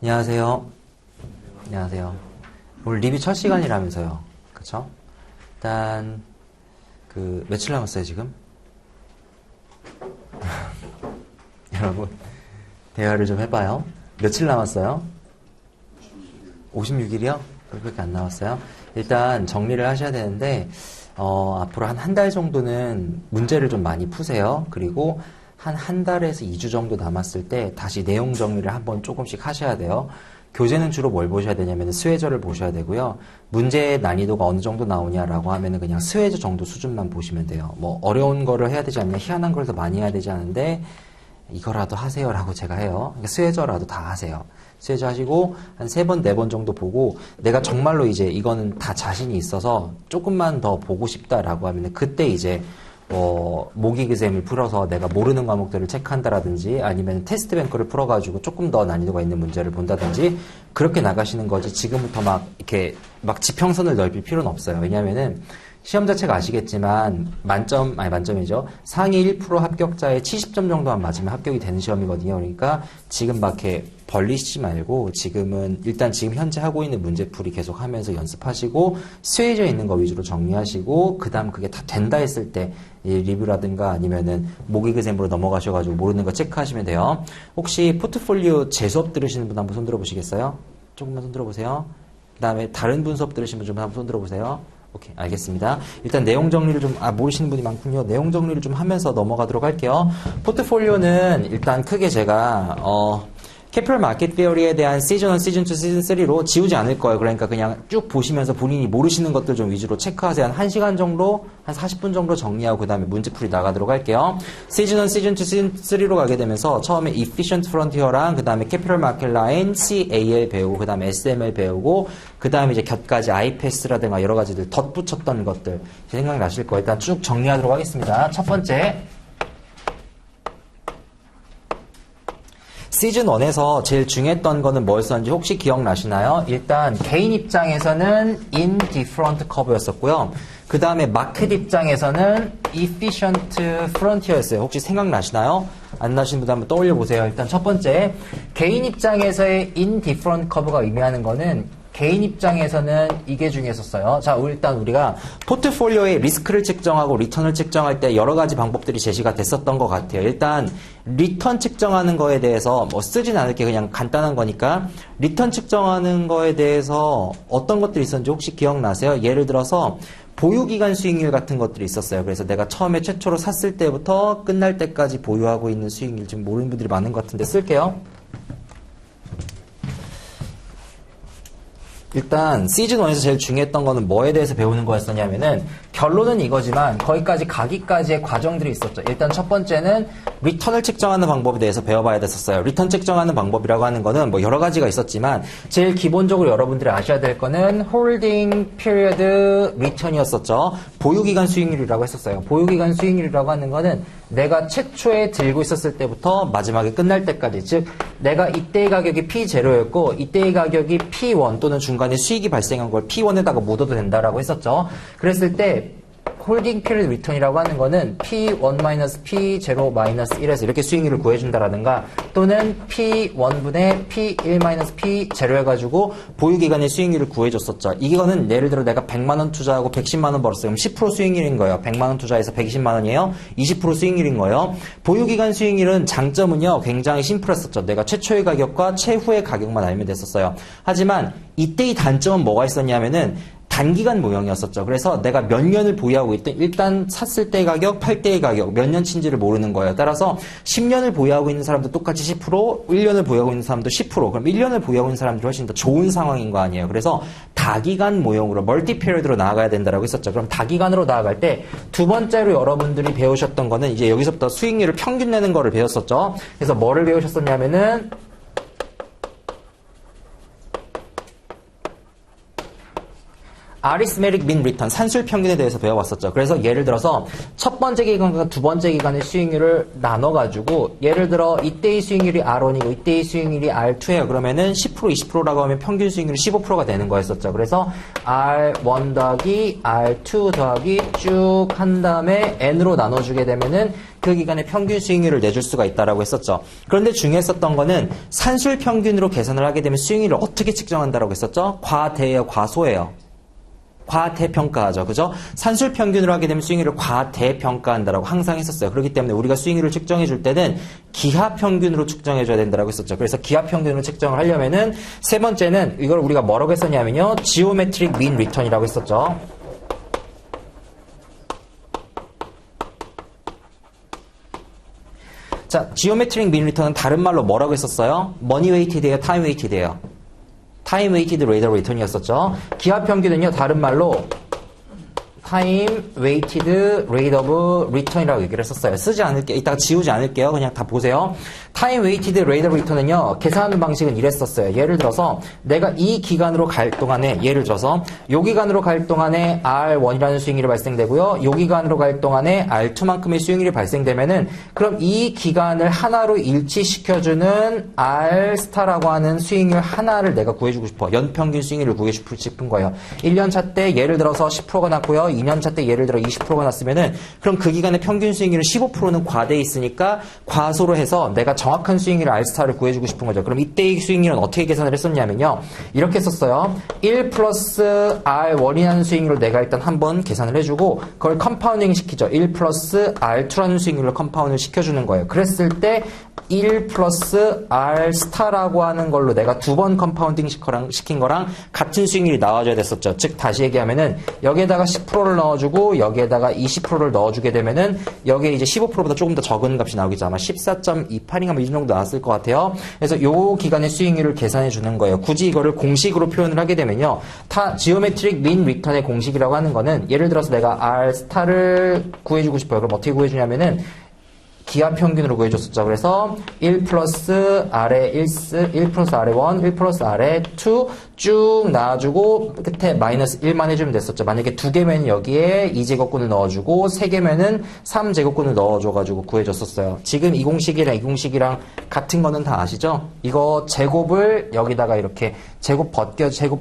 안녕하세요. 안녕하세요. 오늘 리뷰 첫 시간이라면서요. 그쵸? 일단, 며칠 남았어요, 지금? 여러분, 대화를 좀 해봐요. 며칠 남았어요? 56일이요? 그렇게 안 남았어요? 일단 정리를 하셔야 되는데, 앞으로 한 달 정도는 문제를 좀 많이 푸세요. 그리고 한 달에서 2주 정도 남았을 때 다시 내용 정리를 한번 조금씩 하셔야 돼요. 교재는 주로 뭘 보셔야 되냐면 스웨저를 보셔야 되고요. 문제의 난이도가 어느 정도 나오냐라고 하면은 그냥 스웨저 정도 수준만 보시면 돼요. 뭐 어려운 거를 해야 되지 않냐, 희한한 걸 더 많이 해야 되지 않은데 이거라도 하세요라고 제가 해요. 그러니까 스웨저라도 다 하세요. 스웨저 하시고 한 3번, 4번 정도 보고 내가 정말로 이제 이거는 다 자신이 있어서 조금만 더 보고 싶다라고 하면은 그때 이제 모기그셈을 풀어서 내가 모르는 과목들을 체크한다라든지 아니면 테스트 뱅크를 풀어가지고 조금 더 난이도가 있는 문제를 본다든지 그렇게 나가시는 거지 지금부터 막 이렇게 막 지평선을 넓힐 필요는 없어요. 왜냐면은 시험 자체가 아시겠지만 만점이죠. 상위 1% 합격자의 70점 정도만 맞으면 합격이 되는 시험이거든요. 그러니까 지금 막 이렇게 벌리시지 말고 지금은 일단 지금 현재 하고 있는 문제풀이 계속 하면서 연습하시고 스웨져 있는 거 위주로 정리하시고 그 다음 그게 다 된다 했을 때 리뷰라든가 아니면은 모기그셈으로 넘어가셔가지고 모르는 거 체크하시면 돼요. 혹시 포트폴리오 재수업 들으시는 분 한번 손 들어보시겠어요? 조금만 손 들어보세요. 그 다음에 다른 분 수업 들으시는 분 좀 한번 손 들어보세요. 오케이, 알겠습니다. 일단 내용 정리를 좀, 모르시는 분이 많군요. 내용 정리를 좀 하면서 넘어가도록 할게요. 포트폴리오는 일단 크게 제가, 캐피털 마켓 페어리에 대한 시즌 1, 시즌 2, 시즌 3로 지우지 않을 거예요. 그러니까 그냥 쭉 보시면서 본인이 모르시는 것들 좀 위주로 체크하세요. 한 1시간 정도, 한 40분 정도 정리하고 그 다음에 문제풀이 나가도록 할게요. 시즌 1, 시즌 2, 시즌 3로 가게 되면서 처음에 Efficient Frontier랑 그 다음에 캐피털 마켓 라인, CAL 배우고 그 다음에 SML 배우고 그 다음에 이제 곁가지 IPS라든가 여러 가지들 덧붙였던 것들 생각나실 거예요. 일단 쭉 정리하도록 하겠습니다. 첫 번째. 시즌 1에서 제일 중요했던 거는 뭐였었는지 혹시 기억나시나요? 일단 개인 입장에서는 indifferent curve였었고요. 그 다음에 마켓 입장에서는 efficient frontier였어요. 혹시 생각나시나요? 안 나신 분들 한번 떠올려 보세요. 일단 첫 번째, 개인 입장에서의 indifferent curve가 의미하는 거는 개인 입장에서는 이게 중요했었어요. 자, 일단 우리가 포트폴리오의 리스크를 측정하고 리턴을 측정할 때 여러 가지 방법들이 제시가 됐었던 것 같아요. 일단 리턴 측정하는 거에 대해서 쓰진 않을게 그냥 간단한 거니까 리턴 측정하는 거에 대해서 어떤 것들이 있었는지 혹시 기억나세요? 예를 들어서 보유기간 수익률 같은 것들이 있었어요. 그래서 내가 처음에 최초로 샀을 때부터 끝날 때까지 보유하고 있는 수익률 지금 모르는 분들이 많은 것 같은데 쓸게요. 일단 시즌 1에서 제일 중요했던 거는 뭐에 대해서 배우는 거였었냐면은 결론은 이거지만 거기까지 가기까지의 과정들이 있었죠. 일단 첫 번째는 리턴을 측정하는 방법에 대해서 배워봐야 됐었어요. 리턴 측정하는 방법이라고 하는 거는 뭐 여러 가지가 있었지만 제일 기본적으로 여러분들이 아셔야 될 거는 홀딩 피리어드 리턴이었었죠. 보유기간 수익률이라고 했었어요. 보유기간 수익률이라고 하는 거는 내가 최초에 들고 있었을 때부터 마지막에 끝날 때까지, 즉 내가 이때의 가격이 P0였고 이때의 가격이 P1 또는 중간에 수익이 발생한 걸 P1에다가 묻어도 된다라고 했었죠. 그랬을 때 홀딩 피리드 리턴이라고 하는 거는 P1-P0-1에서 이렇게 수익률을 구해준다라든가 또는 P1분의 P1-P0 해가지고 보유기간의 수익률을 구해줬었죠. 이거는 예를 들어 내가 100만원 투자하고 110만원 벌었어요. 그럼 10% 수익률인 거예요. 100만원 투자해서 120만원이에요. 20% 수익률인 거예요. 보유기간 수익률은 장점은요 굉장히 심플했었죠. 내가 최초의 가격과 최후의 가격만 알면 됐었어요. 하지만 이때의 단점은 뭐가 있었냐면은 단기간 모형이었었죠. 그래서 내가 몇 년을 보유하고 있든 일단 샀을 때 가격, 팔 때의 가격, 몇 년치인지를 모르는 거예요. 따라서 10년을 보유하고 있는 사람도 똑같이 10%, 1년을 보유하고 있는 사람도 10%. 그럼 1년을 보유하고 있는 사람들이 훨씬 더 좋은 상황인 거 아니에요. 그래서 다기간 모형으로 멀티 피리어드로 나아가야 된다라고 했었죠. 그럼 다기간으로 나아갈 때 두 번째로 여러분들이 배우셨던 거는 이제 여기서부터 수익률을 평균 내는 거를 배웠었죠. 그래서 뭐를 배우셨었냐면은 arithmetic mean return, 산술 평균에 대해서 배워봤었죠. 그래서 예를 들어서 첫 번째 기간과 두 번째 기간의 수익률을 나눠가지고 예를 들어 이때의 수익률이 R1이고 이때의 수익률이 R2예요. 그러면은 10% 20%라고 하면 평균 수익률이 15%가 되는 거였었죠. 그래서 R1 더하기 R2 더하기 쭉 한 다음에 N으로 나눠주게 되면은 그 기간의 평균 수익률을 내줄 수가 있다라고 했었죠. 그런데 중요했었던 거는 산술 평균으로 계산을 하게 되면 수익률을 어떻게 측정한다라고 했었죠? 과대예요, 과소예요. 과대평가하죠. 그죠? 산술 평균으로 하게 되면 수익률을 과대평가한다라고 항상 했었어요. 그렇기 때문에 우리가 수익률을 측정해 줄 때는 기하 평균으로 측정해 줘야 된다라고 했었죠. 그래서 기하 평균으로 측정을 하려면은 세 번째는 이걸 우리가 뭐라고 했었냐면요. 지오메트릭 민 리턴이라고 했었죠. 자, 지오메트릭 민 리턴은 다른 말로 뭐라고 했었어요? 머니 웨이티드예요, 타임 웨이티드예요. 타임 웨이티드 레이더 리턴이었었죠. 기하 평균은요, 다른 말로 타임 웨이티드 레이트 오브 리턴이라고 얘기를 했었어요. 쓰지 않을게요. 이따가 지우지 않을게요. 그냥 다 보세요. 타임 웨이티드 레이트 오브 리턴은요, 계산하는 방식은 이랬었어요. 예를 들어서 내가 이 기간으로 갈 동안에, 예를 들어서 요 기간으로 갈 동안에 R1이라는 수익률이 발생되고요. 요 기간으로 갈 동안에 R2만큼의 수익률이 발생되면은 그럼 이 기간을 하나로 일치시켜주는 R 스타라고 하는 수익률 하나를 내가 구해주고 싶어. 연평균 수익률을 구해주고 싶은 거예요. 1년차 때 예를 들어서 10%가 났고요. 2년차 때 예를 들어 20%가 났으면은 그럼 그 기간의 평균 수익률은 15%는 과대에 있으니까 과소로 해서 내가 정확한 수익률 R스타를 구해주고 싶은 거죠. 그럼 이때의 수익률은 어떻게 계산을 했었냐면요. 이렇게 썼어요. 1 플러스 R1이라는 수익률을 내가 일단 한번 계산을 해주고 그걸 컴파운딩 시키죠. 1 플러스 R2라는 수익률을 컴파운딩을 시켜주는 거예요. 그랬을 때 1 플러스 R스타라고 하는 걸로 내가 두 번 컴파운딩 시킨 거랑 같은 수익률이 나와줘야 됐었죠. 즉 다시 얘기하면은 여기에다가 10%를 넣어주고 여기에다가 20%를 넣어주게 되면은 여기에 이제 15%보다 조금 더 적은 값이 나오겠죠. 아마 14.28인가 뭐 이 정도 나왔을 것 같아요. 그래서 요 기간의 수익률을 계산해 주는 거예요. 굳이 이거를 공식으로 표현을 하게 되면요. 지오메트릭 민 리턴의 공식이라고 하는 거는 예를 들어서 내가 R 스타를 구해주고 싶어요. 그럼 어떻게 구해주냐면은 기하 평균으로 구해줬었죠. 그래서 1 플러스 R에 1 플러스 R에 1, 1 플러스 R에 2 쭉 놔주고 끝에 마이너스 1만 해주면 됐었죠. 만약에 2개면 여기에 2제곱근을 넣어주고 3개면은 3제곱근을 넣어줘가지고 구해줬었어요. 지금 이 공식이랑 이 공식이랑 같은 거는 다 아시죠? 이거 제곱을 여기다가 이렇게 제곱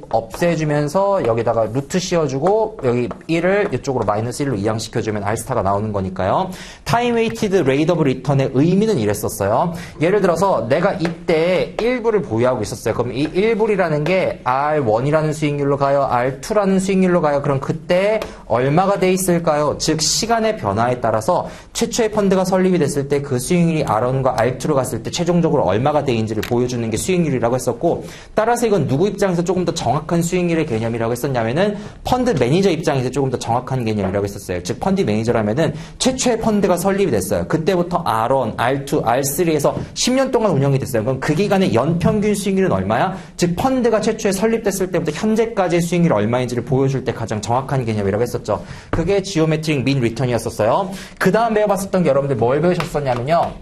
없애주면서 여기다가 루트 씌워주고 여기 1을 이쪽으로 마이너스 1로 이항시켜주면 R스타가 나오는 거니까요. 타임 웨이티드 레이트 오브 리턴의 의미는 이랬었어요. 예를 들어서 내가 이때 1불을 보유하고 있었어요. 그럼 이 1불이라는 게 R1이라는 수익률로 가요? R2라는 수익률로 가요? 그럼 그때 얼마가 돼 있을까요? 즉 시간의 변화에 따라서 최초의 펀드가 설립이 됐을 때 그 수익률이 R1과 R2로 갔을 때 최종적으로 얼마가 돼 있는지를 보여주는 게 수익률이라고 했었고 따라서 이건 누구 입장에서 조금 더 정확한 수익률의 개념이라고 했었냐면은 펀드 매니저 입장에서 조금 더 정확한 개념이라고 했었어요. 즉 펀드 매니저라면은 최초의 펀드가 설립이 됐어요. 그때부터 R1, R2, R3에서 10년 동안 운영이 됐어요. 그럼 그 기간의 연평균 수익률은 얼마야? 즉 펀드가 최초에 설립됐을 때부터 현재까지의 수익률이 얼마인지를 보여줄 때 가장 정확한 개념이라고 했었죠. 그게 지오메트릭 민 리턴이었었어요. 그 다음 배워봤었던 게 여러분들 뭘 배우셨었냐면요.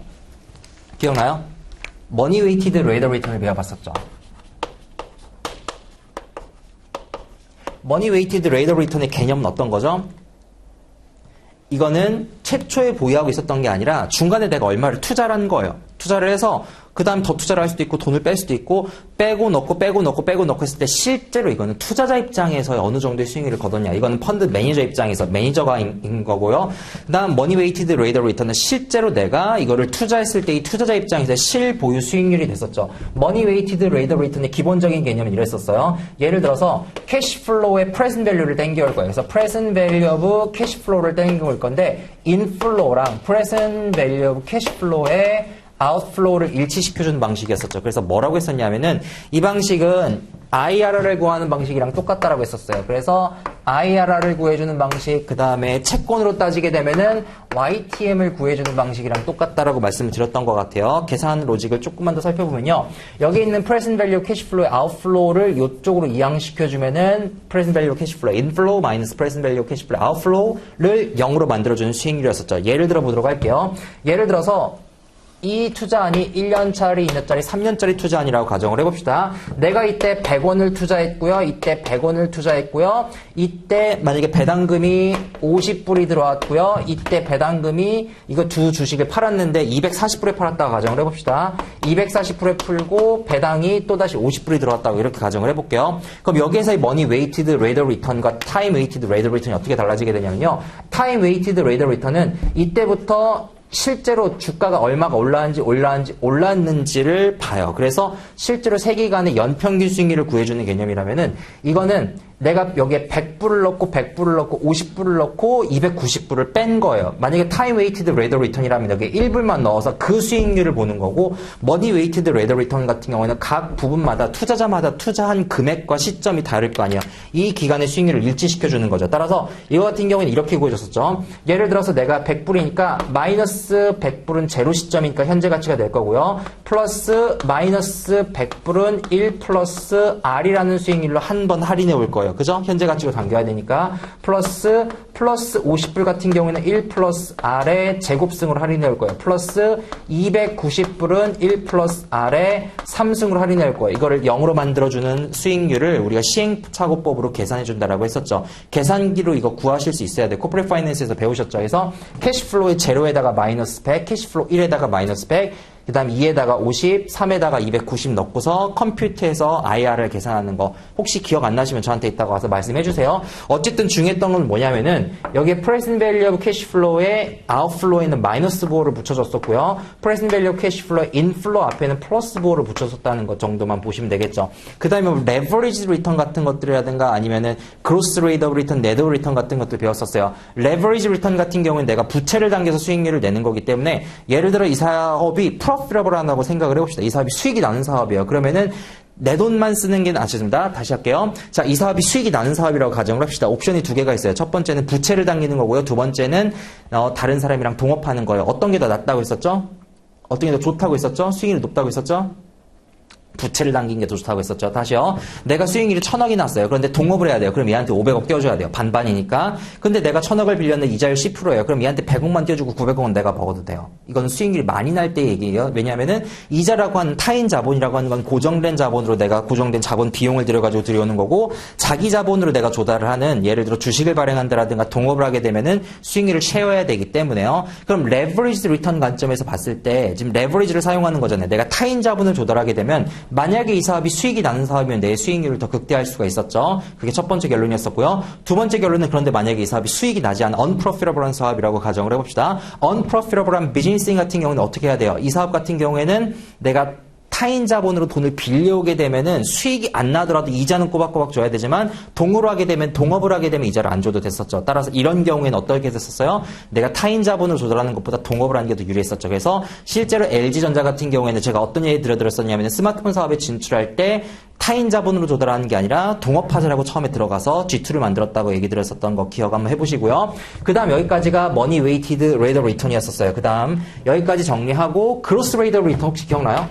기억나요? 머니 웨이티드 레이더 리턴을 배워봤었죠. 머니 웨이티드 레이더 리턴의 개념은 어떤 거죠? 이거는 최초에 보유하고 있었던 게 아니라 중간에 내가 얼마를 투자를 한 거예요. 투자를 해서 그 다음 더 투자를 할 수도 있고 돈을 뺄 수도 있고 빼고 넣고 했을 때 실제로 이거는 투자자 입장에서 어느 정도의 수익률을 거뒀냐. 이거는 펀드 매니저 입장에서 매니저가 인 거고요. 그 다음 머니 웨이티드 레이더 리턴은 실제로 내가 이거를 투자했을 때 이 투자자 입장에서 실보유 수익률이 됐었죠. 머니 웨이티드 레이더 리턴의 기본적인 개념은 이랬었어요. 예를 들어서 캐시플로우의 프레젠트 밸류를 땡겨올 거예요. 그래서 프레젠트 밸류 오브 캐시플로우를 땡겨올 건데 인플로우랑 프레젠트 밸류 오브 캐시플로우의 아웃플로우를 일치시켜주는 방식이었었죠. 그래서 뭐라고 했었냐면은 이 방식은 IRR을 구하는 방식이랑 똑같다라고 했었어요. 그래서 IRR을 구해주는 방식, 그 다음에 채권으로 따지게 되면은 YTM을 구해주는 방식이랑 똑같다라고 말씀을 드렸던 것 같아요. 계산 로직을 조금만 더 살펴보면요. 여기 있는 present value cash flow의 outflow를 이쪽으로 이항시켜주면은 present value cash flow inflow minus present value cash flow outflow를 0으로 만들어주는 수익률이었었죠. 예를 들어 보도록 할게요. 예를 들어서 이 투자안이 1년짜리, 2년짜리, 3년짜리 투자안이라고 가정을 해봅시다. 내가 이때 100원을 투자했고요. 이때 100원을 투자했고요. 이때 만약에 배당금이 50불이 들어왔고요. 이때 배당금이 이거 두 주식을 팔았는데 240불에 팔았다고 가정을 해봅시다. 240불에 풀고 배당이 또다시 50불이 들어왔다고 이렇게 가정을 해볼게요. 그럼 여기에서의 머니 웨이티드 레이더 리턴과 타임 웨이티드 레이더 리턴이 어떻게 달라지게 되냐면요. 타임 웨이티드 레이더 리턴은 이때부터 실제로 주가가 얼마가 올랐는지를 봐요. 그래서 실제로 세기간의 연평균 수익률을 구해주는 개념이라면은 이거는 내가 여기에 100불을 넣고 100불을 넣고 50불을 넣고 290불을 뺀 거예요. 만약에 타임 웨이티드 레이더 리턴이라면 여기에 1불만 넣어서 그 수익률을 보는 거고 머니 웨이티드 레이더 리턴 같은 경우에는 각 부분마다 투자자마다 투자한 금액과 시점이 다를 거 아니에요. 이 기간의 수익률을 일치시켜주는 거죠. 따라서 이거 같은 경우에는 이렇게 구해줬었죠. 예를 들어서 내가 100불이니까 마이너스 100불은 제로 시점이니까 현재 가치가 될 거고요. 플러스 마이너스 100불은 1 플러스 R이라는 수익률로 한 번 할인해 올 거예요. 그죠? 현재 가치로 당겨야 되니까 플러스 50불 같은 경우에는 1 플러스 R의 제곱승으로 할인해 올 거예요. 플러스 290불은 1 플러스 R의 3승으로 할인해 올 거예요. 이거를 0으로 만들어주는 수익률을 우리가 시행착오법으로 계산해 준다라고 했었죠. 계산기로 이거 구하실 수 있어야 돼요. 코퍼레이트 파이낸스에서 배우셨죠. 그래서 캐시플로우의 제로에다가 마이너스 100, 캐시플로우 1에다가 마이너스 100, 그 다음 2에다가 50, 3에다가 290 넣고서 컴퓨터에서 IR을 계산하는 거 혹시 기억 안 나시면 저한테 이따가 와서 말씀해 주세요. 어쨌든 중요했던 건 뭐냐면은 여기에 present value of cash flow에 outflow에는 마이너스 부호를 붙여줬었고요. present value of cash flow의 inflow 앞에는 플러스 부호를 붙여줬다는 것 정도만 보시면 되겠죠. 그 다음에 leverage return 같은 것들이라든가 아니면은 gross rate of return, net return 같은 것도 배웠었어요. leverage return 같은 경우는 내가 부채를 당겨서 수익률을 내는 거기 때문에 예를 들어 이 사업이 프로피터블하다고 생각을 해봅시다. 이 사업이 수익이 나는 사업이에요. 그러면은 내 돈만 쓰는 게 죄송합니다. 다시 할게요. 자, 이 사업이 수익이 나는 사업이라고 가정을 합시다. 옵션이 두 개가 있어요. 첫 번째는 부채를 당기는 거고요. 두 번째는 다른 사람이랑 동업하는 거예요. 어떤 게 더 낫다고 했었죠? 어떤 게 더 좋다고 했었죠? 수익률이 높다고 했었죠? 부채를 당긴 게 더 좋다고 했었죠. 다시요. 내가 수익률이 1000억이 났어요. 그런데 동업을 해야 돼요. 그럼 얘한테 500억 떼어줘야 돼요. 반반이니까. 근데 내가 1000억을 빌렸는데 이자율 10%예요. 그럼 얘한테 100억만 떼어주고 900억은 내가 먹어도 돼요. 이건 수익률이 많이 날 때 얘기예요. 왜냐하면은 이자라고 하는 타인 자본이라고 하는 건 고정된 자본으로 내가 고정된 자본 비용을 들여가지고 들여오는 거고 자기 자본으로 내가 조달을 하는 예를 들어 주식을 발행한다라든가 동업을 하게 되면은 수익률을 채워야 되기 때문에요. 그럼 레버리지 리턴 관점에서 봤을 때 지금 레버리지를 사용하는 거잖아요. 내가 타인 자본을 조달하게 되면 만약에 이 사업이 수익이 나는 사업이면 내 수익률을 더 극대화할 수가 있었죠. 그게 첫 번째 결론이었었고요. 두 번째 결론은 그런데 만약에 이 사업이 수익이 나지 않은 unprofitable한 사업이라고 가정을 해봅시다. unprofitable한 비즈니스 같은 경우는 어떻게 해야 돼요? 이 사업 같은 경우에는 내가 타인 자본으로 돈을 빌려오게 되면은 수익이 안 나더라도 이자는 꼬박꼬박 줘야 되지만 동업을 하게 되면 이자를 안 줘도 됐었죠. 따라서 이런 경우에는 어떻게 됐었어요? 내가 타인 자본으로 조달하는 것보다 동업을 하는 게 더 유리했었죠. 그래서 실제로 LG전자 같은 경우에는 제가 어떤 얘기 들었었냐면 스마트폰 사업에 진출할 때 타인 자본으로 조달하는 게 아니라 동업하자라고 처음에 들어가서 G2를 만들었다고 얘기 드렸었던 거 기억 한번 해보시고요. 그 다음 여기까지가 머니 웨이티드 레이더 리턴이었었어요. 그 다음 여기까지 정리하고 그로스 레이더 리턴 혹시 기억나요?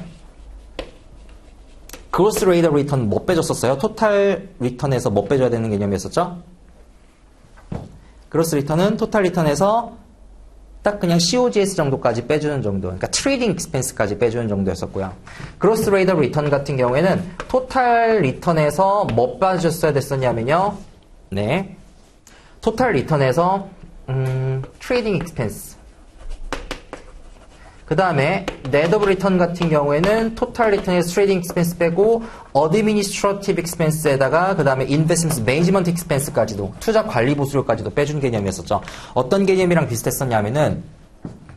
그로스 레이더 리턴 뭐 빼줬었어요? 토탈 리턴에서 뭐 빼줘야 되는 개념이었었죠? 그로스 리턴은 토탈 리턴에서 딱 그냥 COGS 정도까지 빼주는 정도, 그러니까 트레이딩 익스펜스까지 빼주는 정도였었고요. 그로스 레이더 리턴 같은 경우에는 토탈 리턴에서 뭐 빠졌어야 됐었냐면요. 네, 토탈 리턴에서 트레이딩 익스펜스. 그 다음에 net of return 같은 경우에는 토탈 리턴에서 트레이딩 익스펜스 빼고 administrative expense에다가 그 다음에 investment management expense까지도 투자 관리 보수료까지도 빼준 개념이었었죠. 어떤 개념이랑 비슷했었냐면은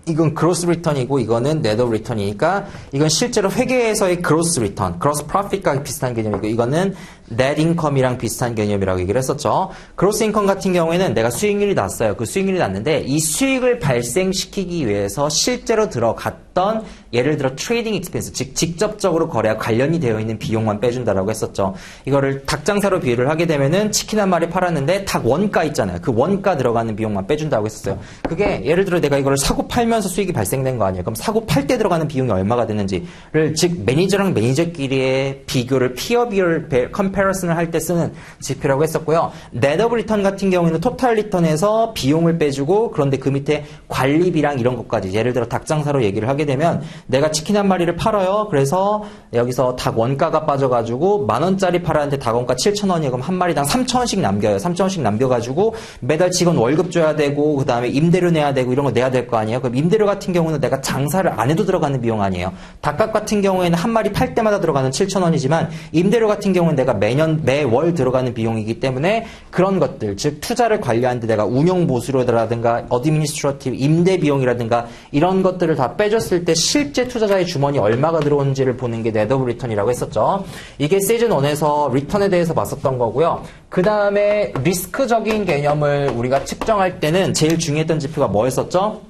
이건 gross return이고 이거는 net of return이니까 이건 실제로 회계에서의 gross return, gross profit과 비슷한 개념이고 이거는 net income이랑 비슷한 개념이라고 얘기를 했었죠. gross income 같은 경우에는 내가 수익률이 났어요. 그 수익률이 났는데 이 수익을 발생시키기 위해서 실제로 들어갔던 예를 들어 트레이딩 익스펜스, 즉 직접적으로 거래와 관련이 되어 있는 비용만 빼준다라고 했었죠. 이거를 닭장사로 비유를 하게 되면은 치킨 한 마리 팔았는데 닭 원가 있잖아요. 그 원가 들어가는 비용만 빼준다고 했었어요. 그게 예를 들어 내가 이거를 사고 팔면서 수익이 발생된 거 아니에요. 그럼 사고 팔 때 들어가는 비용이 얼마가 되는지를 즉 매니저랑 매니저끼리의 비교를 피어 비율 컴패러슨을 할 때 쓰는 지표라고 했었고요. net of return 같은 경우에는 토탈 리턴에서 비용을 빼주고 그런데 그 밑에 관리비랑 이런 것까지 예를 들어 닭장사로 얘기를 하게 되면 내가 치킨 한 마리를 팔아요. 그래서 여기서 닭 원가가 빠져가지고 10,000원짜리 팔았는데 닭 원가 7,000원이에요. 그럼 한 마리당 3,000원씩 남겨요. 3,000원씩 남겨가지고 매달 직원 월급 줘야 되고 그 다음에 임대료 내야 되고 이런 거 내야 될 거 아니에요. 그럼 임대료 같은 경우는 내가 장사를 안 해도 들어가는 비용 아니에요. 닭값 같은 경우에는 한 마리 팔 때마다 들어가는 7,000원이지만 임대료 같은 경우는 내가 매월 들어가는 비용이기 때문에 그런 것들, 즉 투자를 관리하는데 내가 운영 보수료라든가 어드미니스트러티브 임대 비용이라든가 이런 것들을 다 빼줬을 때 실제 투자자의 주머니 얼마가 들어오는지를 보는 게 net of return이라고 했었죠. 이게 시즌 1에서 리턴에 대해서 봤었던 거고요. 그 다음에 리스크적인 개념을 우리가 측정할 때는 제일 중요했던 지표가 뭐였었죠?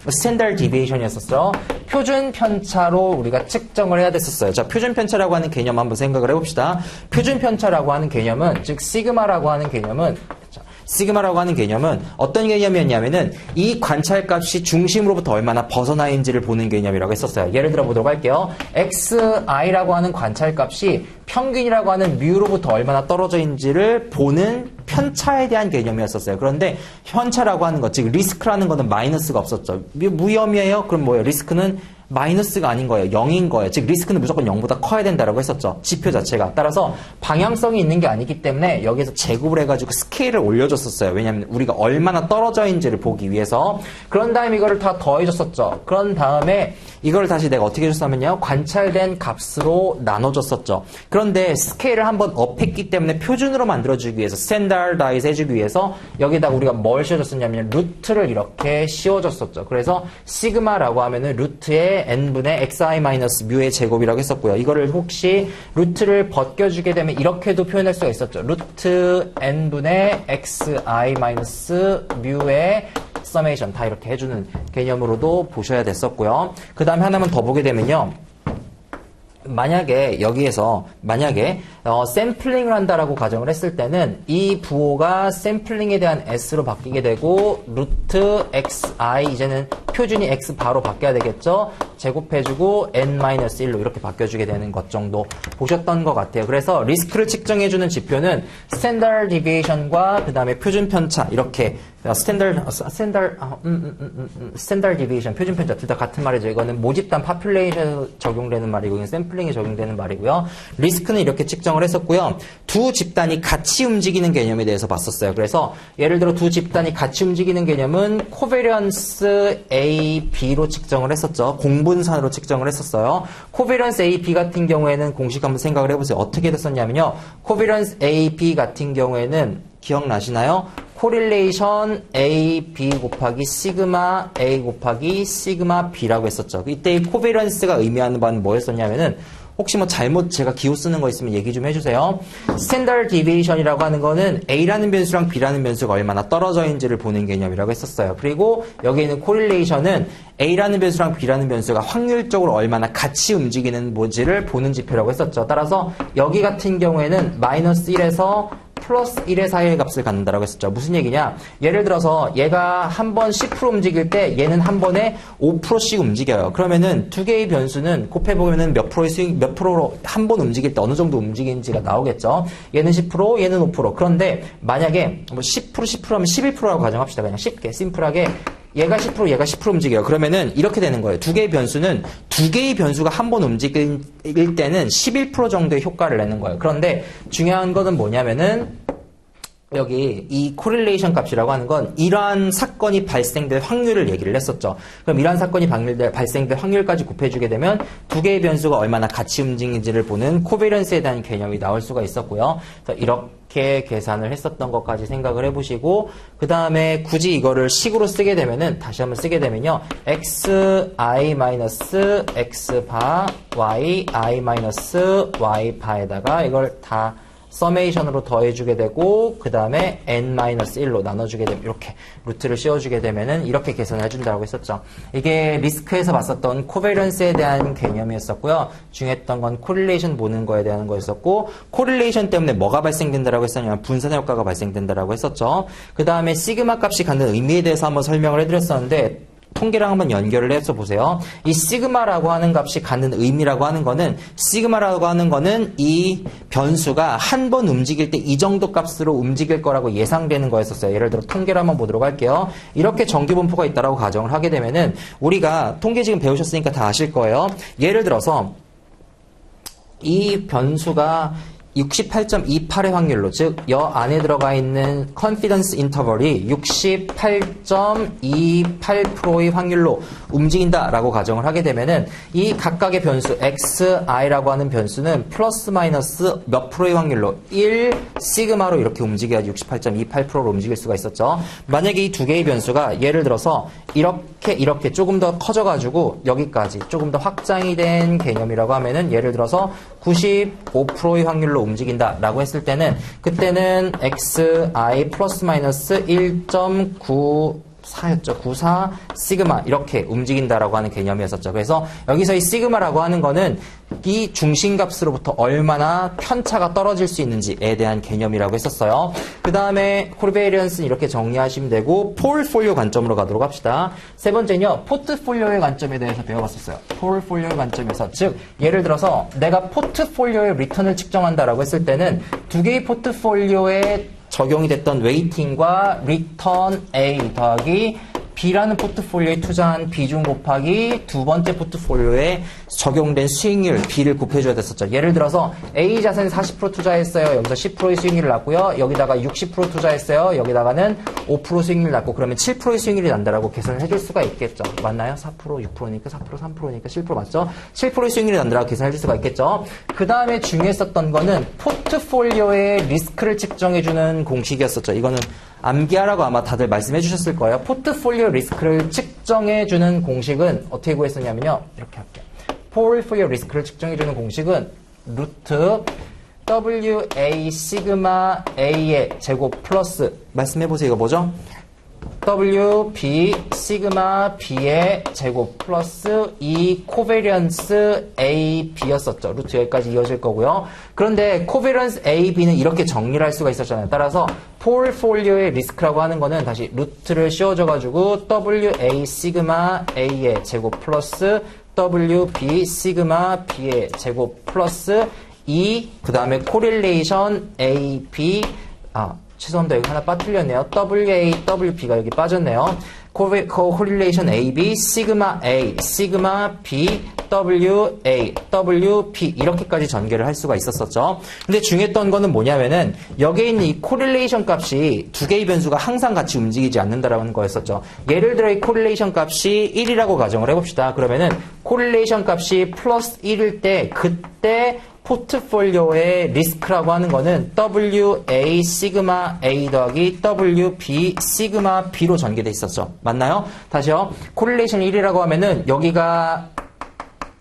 스탠다드 디비에이션이었었죠. 표준 편차로 우리가 측정을 해야 됐었어요. 자, 표준 편차라고 하는 개념 한번 생각을 해봅시다. 표준 편차라고 하는 개념은, 즉 시그마라고 하는 개념은, 시그마라고 하는 개념은 어떤 개념이었냐면은 이 관찰값이 중심으로부터 얼마나 벗어나 있는지를 보는 개념이라고 했었어요. 예를 들어 보도록 할게요.xi라고 하는 관찰값이 평균이라고 하는 뮤로부터 얼마나 떨어져 있는지를 보는 편차에 대한 개념이었었어요. 그런데 편차라고 하는 것, 즉 리스크라는 거는 마이너스가 없었죠. 무혐의예요? 그럼 뭐예요? 리스크는 마이너스가 아닌 거예요. 0인 거예요. 즉 리스크는 무조건 0보다 커야 된다라고 했었죠. 지표 자체가. 따라서 방향성이 있는 게 아니기 때문에 여기서 제곱을 해가지고 스케일을 올려줬었어요. 왜냐하면 우리가 얼마나 떨어져 있는지를 보기 위해서. 그런 다음에 이거를 다 더해줬었죠. 그런 다음에 이걸 다시 내가 어떻게 해줬냐면요. 관찰된 값으로 나눠줬었죠. 그런데 스케일을 한번 업했기 때문에 표준으로 만들어주기 위해서 스탠다드아이즈 해주기 위해서 여기다가 우리가 뭘 씌워줬었냐면 루트를 이렇게 씌워줬었죠. 그래서 시그마라고 하면은 루트의 n분의 xi-뮤의 제곱이라고 했었고요. 이거를 혹시 루트를 벗겨주게 되면 이렇게도 표현할 수가 있었죠. 루트 n분의 xi-뮤의 서메이션 다 이렇게 해주는 개념으로도 보셔야 됐었고요. 그 다음에 하나만 더 보게 되면요. 만약에 여기에서 샘플링을 한다라고 가정을 했을 때는 이 부호가 샘플링에 대한 s로 바뀌게 되고 루트 xi 이제는 표준이 x 바로 바뀌어야 되겠죠. 제곱해주고 n-1로 이렇게 바뀌어주게 되는 것 정도 보셨던 것 같아요. 그래서 리스크를 측정해주는 지표는 스탠다드 디비에이션과 그 다음에 표준 편차 이렇게 스탠다드 디비에이션, 표준 편차 둘 다 같은 말이죠. 이거는 모집단 파퓰레이션에 적용되는 말이고 이건 샘플링에 적용되는 말이고요. 리스크는 이렇게 측정을 했었고요. 두 집단이 같이 움직이는 개념에 대해서 봤었어요. 그래서 예를 들어 두 집단이 같이 움직이는 개념은 코베리언스 A, B로 측정을 했었죠. 공분산으로 측정을 했었어요. 코베리언스 A, B 같은 경우에는 공식 한번 생각을 해보세요. 어떻게 됐었냐면요. 코베리언스 A, B 같은 경우에는 기억나시나요? 코릴레이션 A, B 곱하기 시그마 A 곱하기 시그마 B라고 했었죠. 이때 이 코베런스가 의미하는 바는 뭐였었냐면은 혹시 뭐 잘못 제가 기호 쓰는 거 있으면 얘기 좀 해주세요. 스탠다드 디비에이션이라고 하는 거는 A라는 변수랑 B라는 변수가 얼마나 떨어져 있는지를 보는 개념이라고 했었어요. 그리고 여기 있는 코릴레이션은 A라는 변수랑 B라는 변수가 확률적으로 얼마나 같이 움직이는 모지를 보는 지표라고 했었죠. 따라서 여기 같은 경우에는 마이너스 1에서 플러스 1의 사이의 값을 갖는다라고 했었죠. 무슨 얘기냐? 예를 들어서 얘가 한 번 10% 움직일 때 얘는 한 번에 5%씩 움직여요. 그러면은 두 개의 변수는 곱해보면은 몇 프로로 한 번 움직일 때 어느 정도 움직이는지가 나오겠죠. 얘는 10%, 얘는 5%. 그런데 만약에 뭐 10% 하면 11%라고 가정합시다. 그냥 쉽게, 심플하게. 얘가 10%, 얘가 10% 움직여요. 그러면은 이렇게 되는 거예요. 두 개의 변수는 두 개의 변수가 한 번 움직일 때는 11% 정도의 효과를 내는 거예요. 그런데 중요한 거는 뭐냐면은 여기 이 코릴레이션 값이라고 하는 건 이러한 사건이 발생될 확률을 얘기를 했었죠. 그럼 이러한 사건이 발생될 확률까지 곱해주게 되면 두 개의 변수가 얼마나 같이 움직이는지를 보는 코베런스에 대한 개념이 나올 수가 있었고요. 그래서 이렇게 계산을 했었던 것까지 생각을 해보시고 그 다음에 굳이 이거를 식으로 쓰게 되면은 다시 한번 쓰게 되면요. xi-x 바 y 바에다가 이걸 다 서메이션으로 더해주게 되고 그 다음에 n-1로 나눠주게 되면 이렇게 루트를 씌워주게 되면은 이렇게 계산을 해준다고 했었죠. 이게 리스크에서 봤었던 코베런스에 대한 개념이었었고요. 중요했던 건 코릴레이션 보는 거에 대한 거였었고 코릴레이션 때문에 뭐가 발생된다라고 했었냐면 분산 효과가 발생된다라고 했었죠. 그 다음에 시그마 값이 갖는 의미에 대해서 한번 설명을 해드렸었는데 통계랑 한번 연결을 해서 보세요. 이 시그마라고 하는 값이 갖는 의미라고 하는 거는 시그마라고 하는 거는 이 변수가 한 번 움직일 때 이 정도 값으로 움직일 거라고 예상되는 거였었어요. 예를 들어 통계를 한번 보도록 할게요. 이렇게 정규분포가 있다라고 가정을 하게 되면은 우리가 통계 지금 배우셨으니까 다 아실 거예요. 예를 들어서 이 변수가 68.28의 확률로, 즉 여 안에 들어가 있는 컨피던스 인터벌이 68.28%의 확률로 움직인다라고 가정을 하게 되면은 이 각각의 변수 xi라고 하는 변수는 플러스 마이너스 몇 프로의 확률로 1 시그마로 이렇게 움직여야 68.28%로 움직일 수가 있었죠. 만약에 이 두 개의 변수가 예를 들어서 이렇게 조금 더 커져가지고 여기까지 조금 더 확장이 된 개념이라고 하면은 예를 들어서 95%의 확률로 움직인다라고 했을 때는 그때는 xi 플러스 마이너스 1.94였죠. 94 시그마 이렇게 움직인다라고 하는 개념이었었죠. 그래서 여기서 이 시그마라고 하는 거는 이 중심값으로부터 얼마나 편차가 떨어질 수 있는지에 대한 개념이라고 했었어요. 그 다음에 코리베이런스는 이렇게 정리하시면 되고 포트폴리오 관점으로 가도록 합시다. 세 번째는요. 포트폴리오의 관점에 대해서 배워봤었어요. 포트폴리오의 관점에서 즉 예를 들어서 내가 포트폴리오의 리턴을 측정한다라고 했을 때는 두 개의 포트폴리오에 적용이 됐던 웨이팅과 리턴 A 더하기 B라는 포트폴리오에 투자한 비중 곱하기 두 번째 포트폴리오에 적용된 수익률 B를 곱해줘야 됐었죠. 예를 들어서 A 자산 40% 투자했어요. 여기서 10%의 수익률을 났고요. 여기다가 60% 투자했어요. 여기다가는 5% 수익률을 났고 그러면 7%의 수익률이 난다라고 계산을 해줄 수가 있겠죠. 맞나요? 4%, 6%니까 4%, 3%니까 7% 맞죠? 7%의 수익률이 난다라고 계산해줄 수가 있겠죠. 그 다음에 중요했었던 거는 포트폴리오의 리스크를 측정해주는 공식이었었죠. 이거는 암기하라고 아마 다들 말씀해 주셨을 거예요. 포트폴리오 리스크를 측정해주는 공식은 어떻게 구했었냐면요. 이렇게 할게요. 포트폴리오 리스크를 측정해주는 공식은 루트 WA 시그마 A의 제곱 플러스 말씀해보세요. 이거 뭐죠? WB 시그마 B의 제곱 플러스 이 코베리언스 AB였었죠. 루트 여기까지 이어질 거고요. 그런데 코베리언스 AB는 이렇게 정리를 할 수가 있었잖아요. 따라서 포트폴리오의 리스크라고 하는 거는 다시 루트를 씌워줘가지고 WA 시그마 A의 제곱 플러스 WB 시그마 B의 제곱 플러스 그 다음에 코릴레이션 AB 죄송합니다. 여기 하나 빠뜨렸네요. WA, WB가 여기 빠졌네요. 코릴레이션 AB, 시그마 A, 시그마 B, WA, WB 이렇게까지 전개를 할 수가 있었었죠. 근데 중요했던 거는 뭐냐면은 여기에 있는 이 코릴레이션 값이 두 개의 변수가 항상 같이 움직이지 않는다라는 거였었죠. 예를 들어 이 코릴레이션 값이 1이라고 가정을 해봅시다. 그러면은 코릴레이션 값이 플러스 1일 때 그때 포트폴리오의 리스크라고 하는 거는 WA 시그마 A 더하기 WB 시그마 B로 전개돼 있었죠. 맞나요? 다시요. 코릴레이션 1이라고 하면은 여기가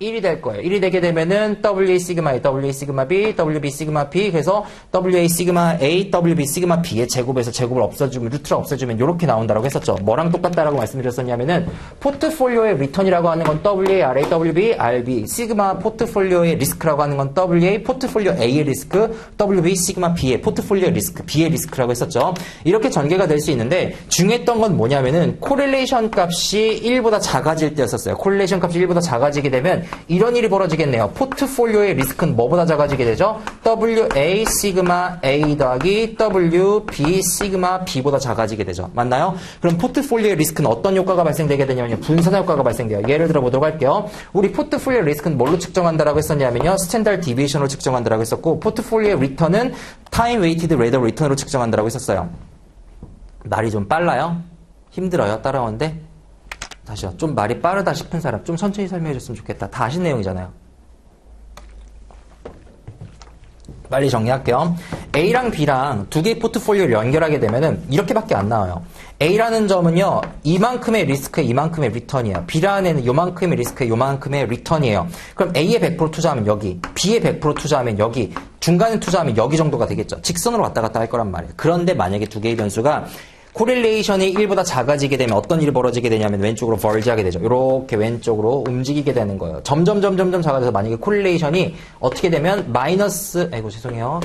1이 될 거예요. 1이 되게 되면은 WA 시그마 A, WA 시그마 B, WB 시그마 B 그래서 WA 시그마 A, WB 시그마 B의 제곱에서 제곱을 없애주면 루트를 없애주면 이렇게 나온다라고 했었죠. 뭐랑 똑같다라고 말씀드렸었냐면은 포트폴리오의 리턴이라고 하는 건 WA, RA, WB, RB 시그마 포트폴리오의 리스크라고 하는 건 WA, 포트폴리오 A의 리스크, WB 시그마 B의 포트폴리오 리스크, B의 리스크라고 했었죠. 이렇게 전개가 될 수 있는데 중요했던 건 뭐냐면은 코릴레이션 값이 1보다 작아질 때였었어요. 코릴레이션 값이 1보다 작아지게 되면 이런 일이 벌어지겠네요. 포트폴리오의 리스크는 뭐보다 작아지게 되죠? WA 시그마 A 더하기 WB 시그마 B보다 작아지게 되죠. 맞나요? 그럼 포트폴리오의 리스크는 어떤 효과가 발생되게 되냐면요. 분산 효과가 발생돼요. 예를 들어 보도록 할게요. 우리 포트폴리오 리스크는 뭘로 측정한다라고 했었냐면요. 스탠다드 디비에이션으로 측정한다라고 했었고 포트폴리오 리턴은 타임 웨이티드 레이더 리턴으로 측정한다라고 했었어요. 말이 좀 빨라요? 힘들어요? 따라오는데? 다시요. 좀 말이 빠르다 싶은 사람 좀 천천히 설명해 줬으면 좋겠다. 다 아신 내용이잖아요. 빨리 정리할게요. A랑 B랑 두 개의 포트폴리오를 연결하게 되면은 이렇게밖에 안 나와요. A라는 점은요. 이만큼의 리스크에 이만큼의 리턴이에요. B라는 요만큼의 리스크에 요만큼의 리턴이에요. 그럼 A에 100% 투자하면 여기, B에 100% 투자하면 여기, 중간에 투자하면 여기 정도가 되겠죠. 직선으로 왔다 갔다 할 거란 말이에요. 그런데 만약에 두 개의 변수가 코릴레이션이 1보다 작아지게 되면 어떤 일이 벌어지게 되냐면 왼쪽으로 벌지하게 되죠. 이렇게 왼쪽으로 움직이게 되는 거예요. 점점 작아져서 만약에 코릴레이션이 어떻게 되면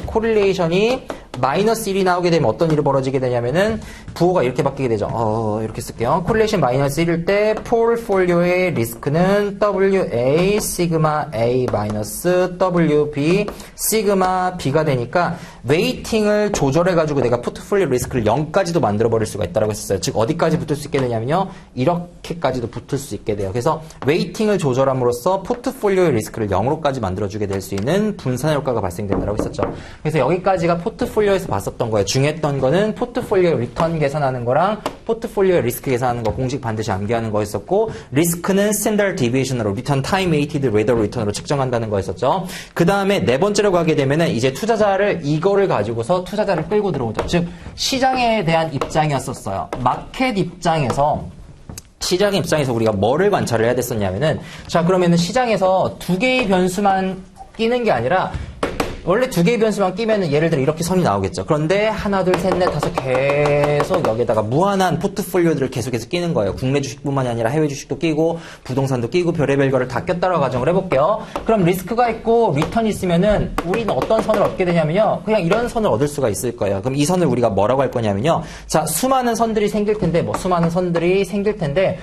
코릴레이션이 마이너스 1이 나오게 되면 어떤 일이 벌어지게 되냐면은 부호가 이렇게 바뀌게 되죠. 이렇게 쓸게요. 콜레이션 마이너스 1일 때 폴폴리오의 리스크는 WA 시그마 A 마이너스 WB 시그마 B가 되니까 웨이팅을 조절해가지고 내가 포트폴리오 리스크를 0까지도 만들어버릴 수가 있다고 했었어요. 즉 어디까지 붙을 수 있게 되냐면요. 이렇게까지도 붙을 수 있게 돼요. 그래서 웨이팅을 조절함으로써 포트폴리오의 리스크를 0으로까지 만들어주게 될 수 있는 분산 효과가 발생된다고 했었죠. 그래서 여기까지가 포트폴리오에서 봤었던 거예요. 중요했던 거는 포트폴리오 리턴 계산하는 거랑 포트폴리오 리스크 계산하는 거 공식 반드시 암기하는 거였었고 리스크는 스탠다드 디비에이션으로 리턴 타임 웨이티드 레더 리턴으로 측정한다는 거였었죠. 그 다음에 네 번째로 가게 되면은 이제 투자자를 이거를 가지고서 투자자를 끌고 들어오죠. 즉 시장에 대한 입장이었었어요. 마켓 입장에서 시장의 입장에서 우리가 뭐를 관찰을 해야 됐었냐면은 자 그러면은 시장에서 두 개의 변수만 끼는 게 아니라 원래 두 개의 변수만 끼면은 예를 들어 이렇게 선이 나오겠죠. 그런데 하나, 둘, 셋, 넷, 다섯 계속 여기에다가 무한한 포트폴리오들을 계속해서 끼는 거예요. 국내 주식뿐만이 아니라 해외 주식도 끼고 부동산도 끼고 별의별 거를 다 꼈다라고 가정을 해볼게요. 그럼 리스크가 있고 리턴이 있으면은 우리는 어떤 선을 얻게 되냐면요. 그냥 이런 선을 얻을 수가 있을 거예요. 그럼 이 선을 우리가 뭐라고 할 거냐면요. 자, 수많은 선들이 생길 텐데 수많은 선들이 생길 텐데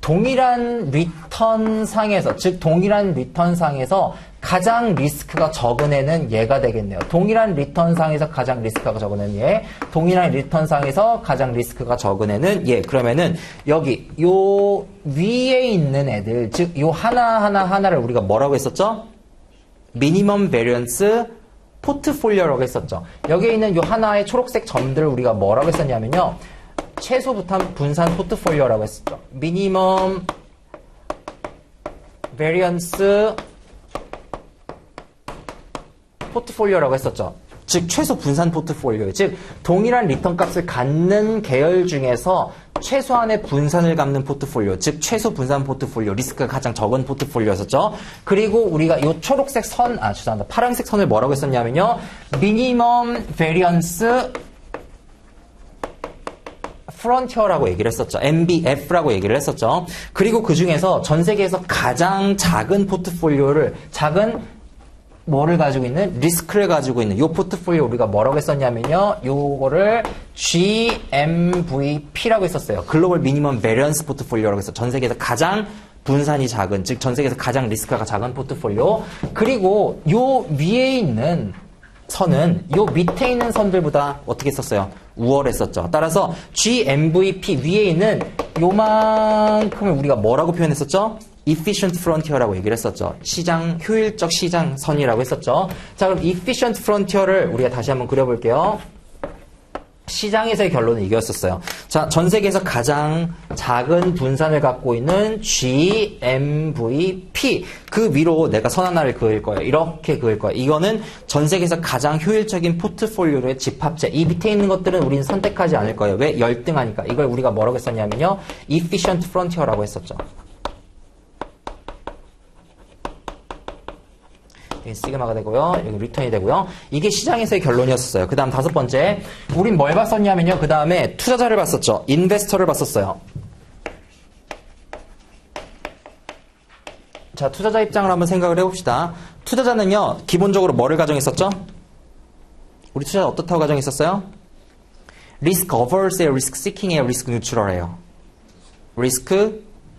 동일한 리턴 상에서 즉 동일한 리턴 상에서 가장 리스크가 적은 애는 얘가 되겠네요. 동일한 리턴상에서 가장 리스크가 적은 애는 얘. 동일한 리턴상에서 가장 리스크가 적은 애는 얘. 그러면은 여기 요 위에 있는 애들 즉 요 하나를 우리가 뭐라고 했었죠? 미니멈 베리언스 포트폴리오라고 했었죠. 여기에 있는 요 하나의 초록색 점들을 우리가 뭐라고 했었냐면요. 최소 분산 포트폴리오라고 했었죠. 미니멈 베리언스 포트폴리오라고 했었죠. 즉 최소 분산 포트폴리오, 즉 동일한 리턴 값을 갖는 계열 중에서 최소한의 분산을 갖는 포트폴리오, 즉 최소 분산 포트폴리오, 리스크가 가장 적은 포트폴리오였었죠. 그리고 우리가 이 초록색 선, 죄송합니다. 파란색 선을 뭐라고 했었냐면요. 미니멈 베리언스 프론티어라고 얘기를 했었죠. MBF라고 얘기를 했었죠. 그리고 그 중에서 전 세계에서 가장 작은 포트폴리오를 뭐를 가지고 있는? 리스크를 가지고 있는 요 포트폴리오 우리가 뭐라고 했었냐면요. 요거를 GMVP라고 했었어요. 글로벌 미니멈 베리언스 포트폴리오라고 해서 전 세계에서 가장 분산이 작은, 즉 전 세계에서 가장 리스크가 작은 포트폴리오. 그리고 요 위에 있는 선은 요 밑에 있는 선들보다 어떻게 썼어요? 우월했었죠. 따라서 GMVP 위에 있는 요만큼을 우리가 뭐라고 표현했었죠? efficient frontier라고 얘기를 했었죠. 효율적 시장선이라고 했었죠. 자, 그럼 efficient frontier를 우리가 다시 한번 그려볼게요. 시장에서의 결론은 이거였었어요. 자, 전 세계에서 가장 작은 분산을 갖고 있는 GMVP. 그 위로 내가 선 하나를 그을 거예요. 이렇게 그을 거예요. 이거는 전 세계에서 가장 효율적인 포트폴리오의 집합체. 이 밑에 있는 것들은 우리는 선택하지 않을 거예요. 왜? 열등하니까. 이걸 우리가 뭐라고 했었냐면요. efficient frontier라고 했었죠. 시그마가 되고요. 여기 리턴이 되고요. 이게 시장에서의 결론이었어요. 그 다음 다섯 번째. 우린 뭘 봤었냐면요. 그 다음에 투자자를 봤었죠. 인베스터를 봤었어요. 자, 투자자 입장을 한번 생각을 해봅시다. 투자자는요. 기본적으로 뭐를 가정했었죠? 우리 투자자 어떻다고 가정했었어요? 리스크 어버스예요? 리스크 시킹이에요? 리스크 뉴트럴이에요?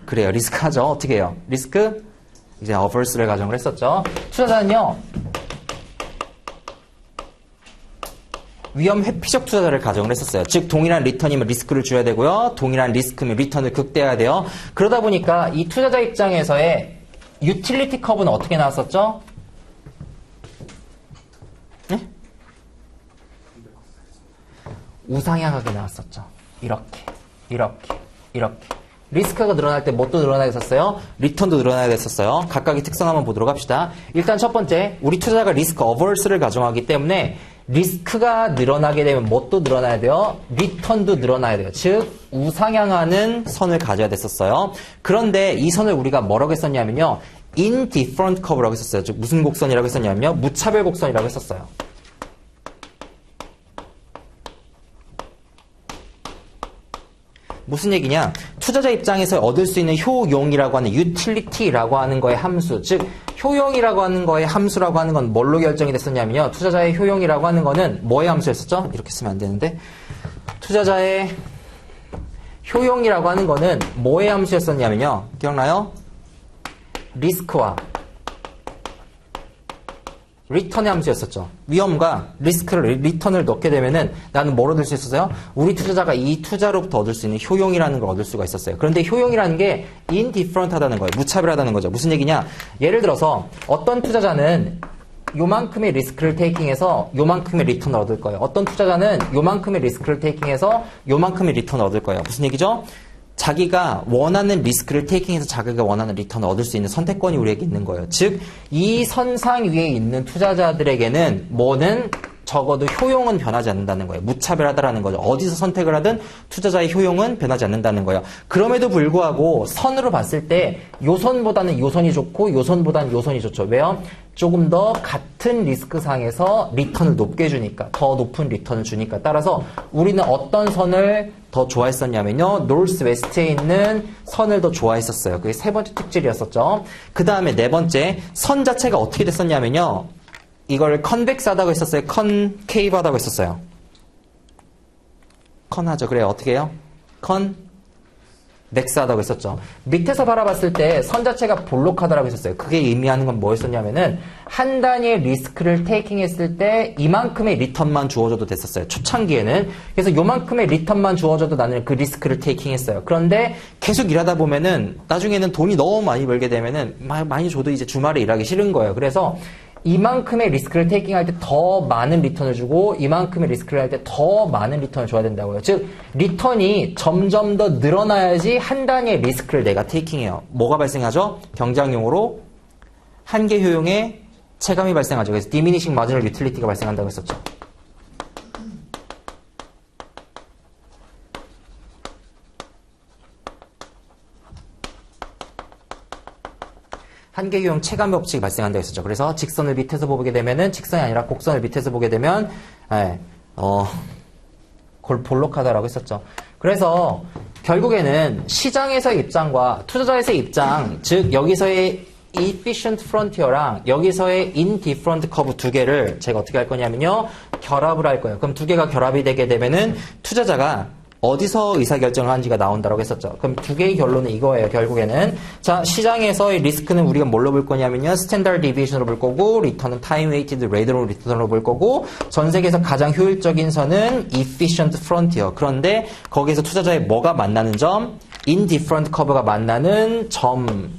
그래요. 리스크 하죠. 어떻게 해요? 리스크 이제 어버스를 가정을 했었죠. 투자자는요. 위험 회피적 투자자를 가정을 했었어요. 즉 동일한 리턴이면 리스크를 줄여야 되고요. 동일한 리스크면 리턴을 극대화해야 돼요. 그러다 보니까 이 투자자 입장에서의 유틸리티 커브는 어떻게 나왔었죠? 네? 우상향하게 나왔었죠. 이렇게. 리스크가 늘어날 때 뭣도 늘어나게 됐었어요? 리턴도 늘어나게 됐었어요. 각각의 특성 한번 보도록 합시다. 일단 첫 번째, 우리 투자자가 리스크 어버스를 가정하기 때문에 리스크가 늘어나게 되면 뭣도 늘어나야 돼요? 리턴도 늘어나야 돼요. 즉 우상향하는 선을 가져야 됐었어요. 그런데 이 선을 우리가 뭐라고 했었냐면요. indifferent curve라고 했었어요. 즉 무슨 곡선이라고 했었냐면요. 무차별 곡선이라고 했었어요. 무슨 얘기냐? 투자자 입장에서 얻을 수 있는 효용이라고 하는 utility라고 하는 거의 함수, 즉 효용이라고 하는 거의 함수라고 하는 건 뭘로 결정이 됐었냐면요. 투자자의 효용이라고 하는 거는 뭐의 함수였었죠? 이렇게 쓰면 안 되는데 투자자의 효용이라고 하는 거는 뭐의 함수였었냐면요. 기억나요? 리스크와 리턴의 함수였었죠. 위험과 리스크를, 리턴을 넣게 되면은 나는 뭘 얻을 수 있었어요? 우리 투자자가 이 투자로부터 얻을 수 있는 효용이라는 걸 얻을 수가 있었어요. 그런데 효용이라는 게 indifferent하다는 거예요. 무차별하다는 거죠. 무슨 얘기냐? 예를 들어서 어떤 투자자는 요만큼의 리스크를 테이킹해서 요만큼의 리턴을 얻을 거예요. 어떤 투자자는 요만큼의 리스크를 테이킹해서 요만큼의 리턴을 얻을 거예요. 무슨 얘기죠? 자기가 원하는 리스크를 테이킹해서 자기가 원하는 리턴을 얻을 수 있는 선택권이 우리에게 있는 거예요. 즉, 이 선상 위에 있는 투자자들에게는 뭐는 적어도 효용은 변하지 않는다는 거예요. 무차별하다라는 거죠. 어디서 선택을 하든 투자자의 효용은 변하지 않는다는 거예요. 그럼에도 불구하고 선으로 봤을 때 요선보다는 요선이 좋고 요선보다는 요선이 좋죠. 왜요? 조금 더 같은 리스크상에서 리턴을 높게 주니까, 더 높은 리턴을 주니까. 따라서 우리는 어떤 선을 더 좋아했었냐면요. 노스 웨스트에 있는 선을 더 좋아했었어요. 그게 세 번째 특질이었었죠. 그 다음에 네 번째, 선 자체가 어떻게 됐었냐면요. 이걸 컨벡스하다고 했었어요. 컨케이브하다고 했었어요. 컨하죠. 그래요. 어떻게 해요? 컨벡스하다고 했었죠. 밑에서 바라봤을 때 선 자체가 볼록하다라고 했었어요. 그게 의미하는 건 뭐였었냐면은 한 단위의 리스크를 테이킹했을 때 이만큼의 리턴만 주어져도 됐었어요. 초창기에는. 그래서 요만큼의 리턴만 주어져도 나는 그 리스크를 테이킹했어요. 그런데 계속 일하다 보면은 나중에는 돈이 너무 많이 벌게 되면은 많이 줘도 이제 주말에 일하기 싫은 거예요. 그래서 이만큼의 리스크를 테이킹할 때 더 많은 리턴을 주고 이만큼의 리스크를 할 때 더 많은 리턴을 줘야 된다고요. 즉 리턴이 점점 더 늘어나야지 한 단위의 리스크를 내가 테이킹해요. 뭐가 발생하죠? 경제학용어로 한계 효용의 체감이 발생하죠. 그래서 diminishing marginal utility가 발생한다고 했었죠. 한계효용 체감 법칙이 발생한다고 했었죠. 그래서 직선을 밑에서 보게 되면은 직선이 아니라 곡선을 밑에서 보게 되면 볼록하다라고 했었죠. 그래서 결국에는 시장에서의 입장과 투자자에서의 입장, 즉 여기서의 efficient frontier랑 여기서의 indifferent curve 두 개를 제가 어떻게 할 거냐면요. 결합을 할 거예요. 그럼 두 개가 결합이 되게 되면은 투자자가 어디서 의사결정을 하는지가 나온다고 했었죠. 그럼 두 개의 결론은 이거예요. 결국에는 자 시장에서의 리스크는 우리가 뭘로 볼 거냐면요. 스탠다드 디비에이션으로 볼 거고 리턴은 타임 웨이티드 레이더로 리턴으로 볼 거고 전 세계에서 가장 효율적인 선은 efficient frontier. 그런데 거기에서 투자자의 뭐가 만나는 점? indifferent curve가 만나는 점,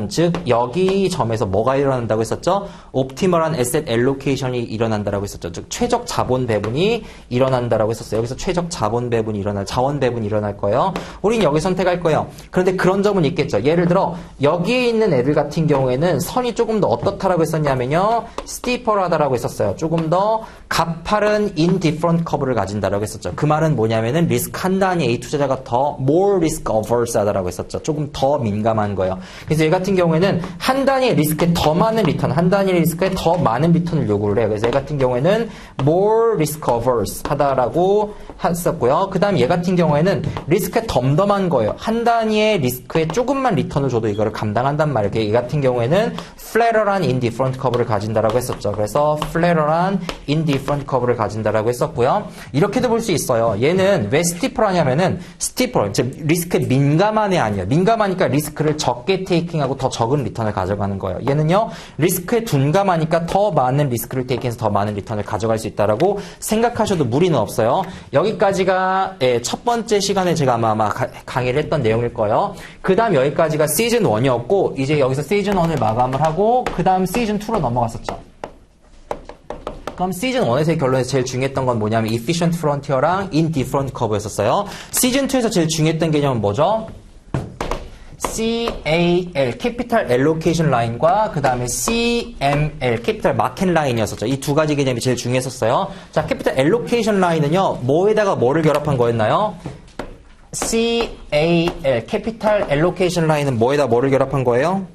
즉 여기 점에서 뭐가 일어난다고 했었죠? 옵티멀한 에셋 엘로케이션이 일어난다라고 했었죠. 즉 최적 자본 배분이 일어난다라고 했었어요. 여기서 최적 자본 배분이 자원 배분이 일어날 거예요. 우린 여기 선택할 거예요. 그런데 그런 점은 있겠죠. 예를 들어 여기에 있는 애들 같은 경우에는 선이 조금 더 어떻다라고 했었냐면요. 스티퍼하다라고 했었어요. 조금 더 가파른 indifferent curve를 가진다라고 했었죠. 그 말은 뭐냐면은 리스크 한 단위의 A 투자자가 더 more risk averse 하다라고 했었죠. 조금 더 민감한 거예요. 그래서 얘 같은 경우에는 한 단위의 리스크에 더 많은 리턴, 한 단위의 리스크에 더 많은 리턴을 요구를 해요. 그래서 얘 같은 경우에는 more risk averse 하다라고 했었고요. 그 다음 얘 같은 경우에는 리스크에 덤덤한 거예요. 한 단위의 리스크에 조금만 리턴을 줘도 이거를 감당한단 말이에요. 얘 같은 경우에는 flatter한 indifferent curve를 가진다라고 했었죠. 그래서 flatter한 indifferent curve를 가진다라고 했었고요. 이렇게도 볼 수 있어요. 얘는 왜 스티퍼라냐면은 스티퍼, 즉 리스크에 민감한 애 아니에요. 민감하니까 리스크를 적게 테이킹하고 더 적은 리턴을 가져가는 거예요. 얘는요. 리스크에 둔감하니까 더 많은 리스크를 테이킹해서 더 많은 리턴을 가져갈 수 있다라고 생각하셔도 무리는 없어요. 여기까지가 첫 번째 시간에 제가 아마 강의를 했던 내용일 거예요. 그 다음 여기까지가 시즌 1이었고 이제 여기서 시즌 1을 마감을 하고 그 다음 시즌 2로 넘어갔었죠. 그럼 시즌 1에서의 결론에서 제일 중요했던 건 뭐냐면 efficient frontier랑 indifferent curve였었어요. 시즌 2에서 제일 중요했던 개념은 뭐죠? CAL, Capital Allocation Line과 그 다음에 CML, Capital Market Line이었었죠. 이 두 가지 개념이 제일 중요했었어요. 자, Capital Allocation Line은요, 뭐에다가 뭐를 결합한 거였나요? CAL, Capital Allocation Line은 뭐에다 뭐를 결합한 거예요?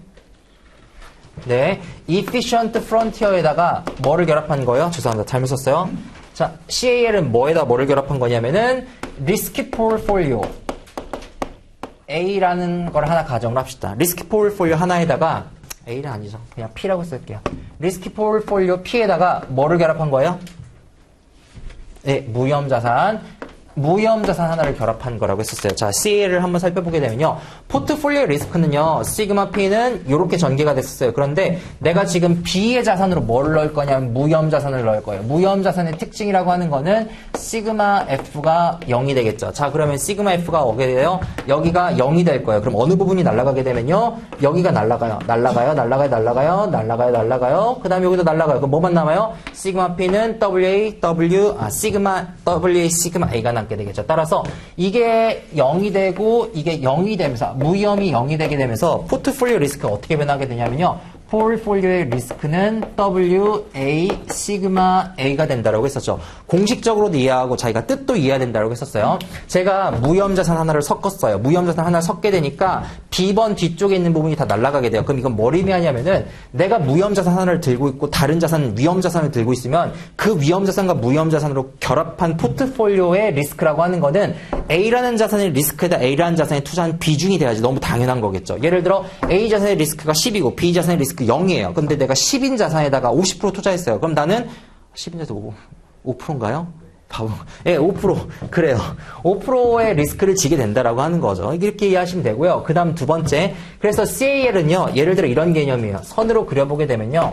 네, Efficient Frontier에다가 뭐를 결합한 거예요? 죄송합니다. 잘못 썼어요. 자, CAL은 뭐에다 뭐를 결합한 거냐면은 Risky Portfolio. A라는 걸 하나 가정을 합시다. 리스크 포트폴리오 하나에다가 A는 아니죠. 그냥 P라고 쓸게요. 리스크 포트폴리오 P에다가 뭐를 결합한 거예요? 네, 무위험자산 하나를 결합한 거라고 했었어요. 자, CA를 한번 살펴보게 되면요. 포트폴리오 리스크는요, 시그마 P는 이렇게 전개가 됐었어요. 그런데 내가 지금 B의 자산으로 뭘 넣을 거냐면 무위험자산을 넣을 거예요. 무위험자산의 특징이라고 하는 거는 시그마 F가 0이 되겠죠. 자, 그러면 시그마 F가 어게 돼요? 여기가 0이 될 거예요. 그럼 어느 부분이 날아가게 되면요, 여기가 날아가요. 그 다음에 여기도 날아가요. 그럼 뭐만 남아요? 시그마 P는 시그마 A가 남게 되겠죠. 따라서 이게 0이 되고 이게 0이 되면서 무위험이 0이 되게 되면서 포트폴리오 리스크가 어떻게 변하게 되냐면요. 포트폴리오의 리스크는 WA 시그마 A가 된다라고 했었죠. 공식적으로도 이해하고 자기가 뜻도 이해해야 된다라고 했었어요. 제가 무위험자산 하나를 섞었어요. 무위험자산 하나를 섞게 되니까 B번 뒤쪽에 있는 부분이 다 날아가게 돼요. 그럼 이건 뭘 의미하냐면은 내가 무위험자산 하나를 들고 있고 다른 자산 위험자산을 들고 있으면 그 위험자산과 무위험자산으로 결합한 포트폴리오의 리스크라고 하는 거는 A라는 자산의 리스크에다 A라는 자산에 투자한 비중이 돼야지 너무 당연한 거겠죠. 예를 들어 A 자산의 리스크가 10이고 B 자산의 리스크 0이에요. 근데 내가 10인 자산에다가 50% 투자했어요. 그럼 나는 10인 자산 5%인가요? 바보. 예, 5%. 그래요. 5%의 리스크를 지게 된다라고 하는 거죠. 이렇게 이해하시면 되고요. 그 다음 두 번째. 그래서 CAL은요, 예를 들어 이런 개념이에요. 선으로 그려보게 되면요.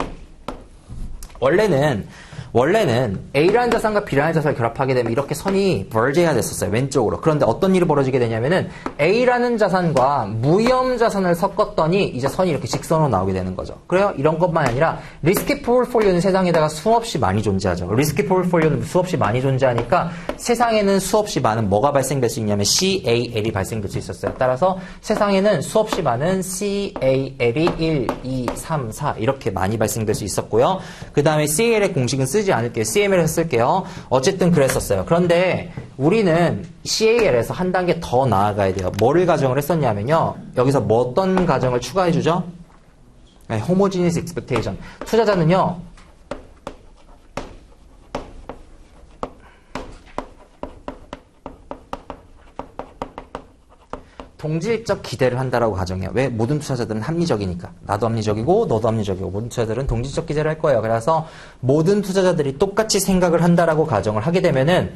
원래는 A라는 자산과 B라는 자산을 결합하게 되면 이렇게 선이 벌제가 됐었어요. 왼쪽으로. 그런데 어떤 일이 벌어지게 되냐면은 A라는 자산과 무위험 자산을 섞었더니 이제 선이 이렇게 직선으로 나오게 되는 거죠. 그래요? 이런 것만 아니라 리스크 포트폴리오는 세상에다가 수없이 많이 존재하죠. 리스크 포트폴리오는 수없이 많이 존재하니까 세상에는 수없이 많은 뭐가 발생될 수 있냐면 CAL이 발생될 수 있었어요. 따라서 세상에는 수없이 많은 CAL이 1, 2, 3, 4 이렇게 많이 발생될 수 있었고요. 그 다음에 CAL의 공식은 쓰지 않을게요. CML에서 쓸게요. 어쨌든 그랬었어요. 그런데 우리는 CAL에서 한 단계 더 나아가야 돼요. 뭐를 가정을 했었냐면요. 여기서 뭐 어떤 가정을 추가해주죠? 네, homogeneous expectation. 투자자는요. 동질적 기대를 한다라고 가정해요. 왜? 모든 투자자들은 합리적이니까. 나도 합리적이고 너도 합리적이고 모든 투자자들은 동질적 기대를 할 거예요. 그래서 모든 투자자들이 똑같이 생각을 한다라고 가정을 하게 되면은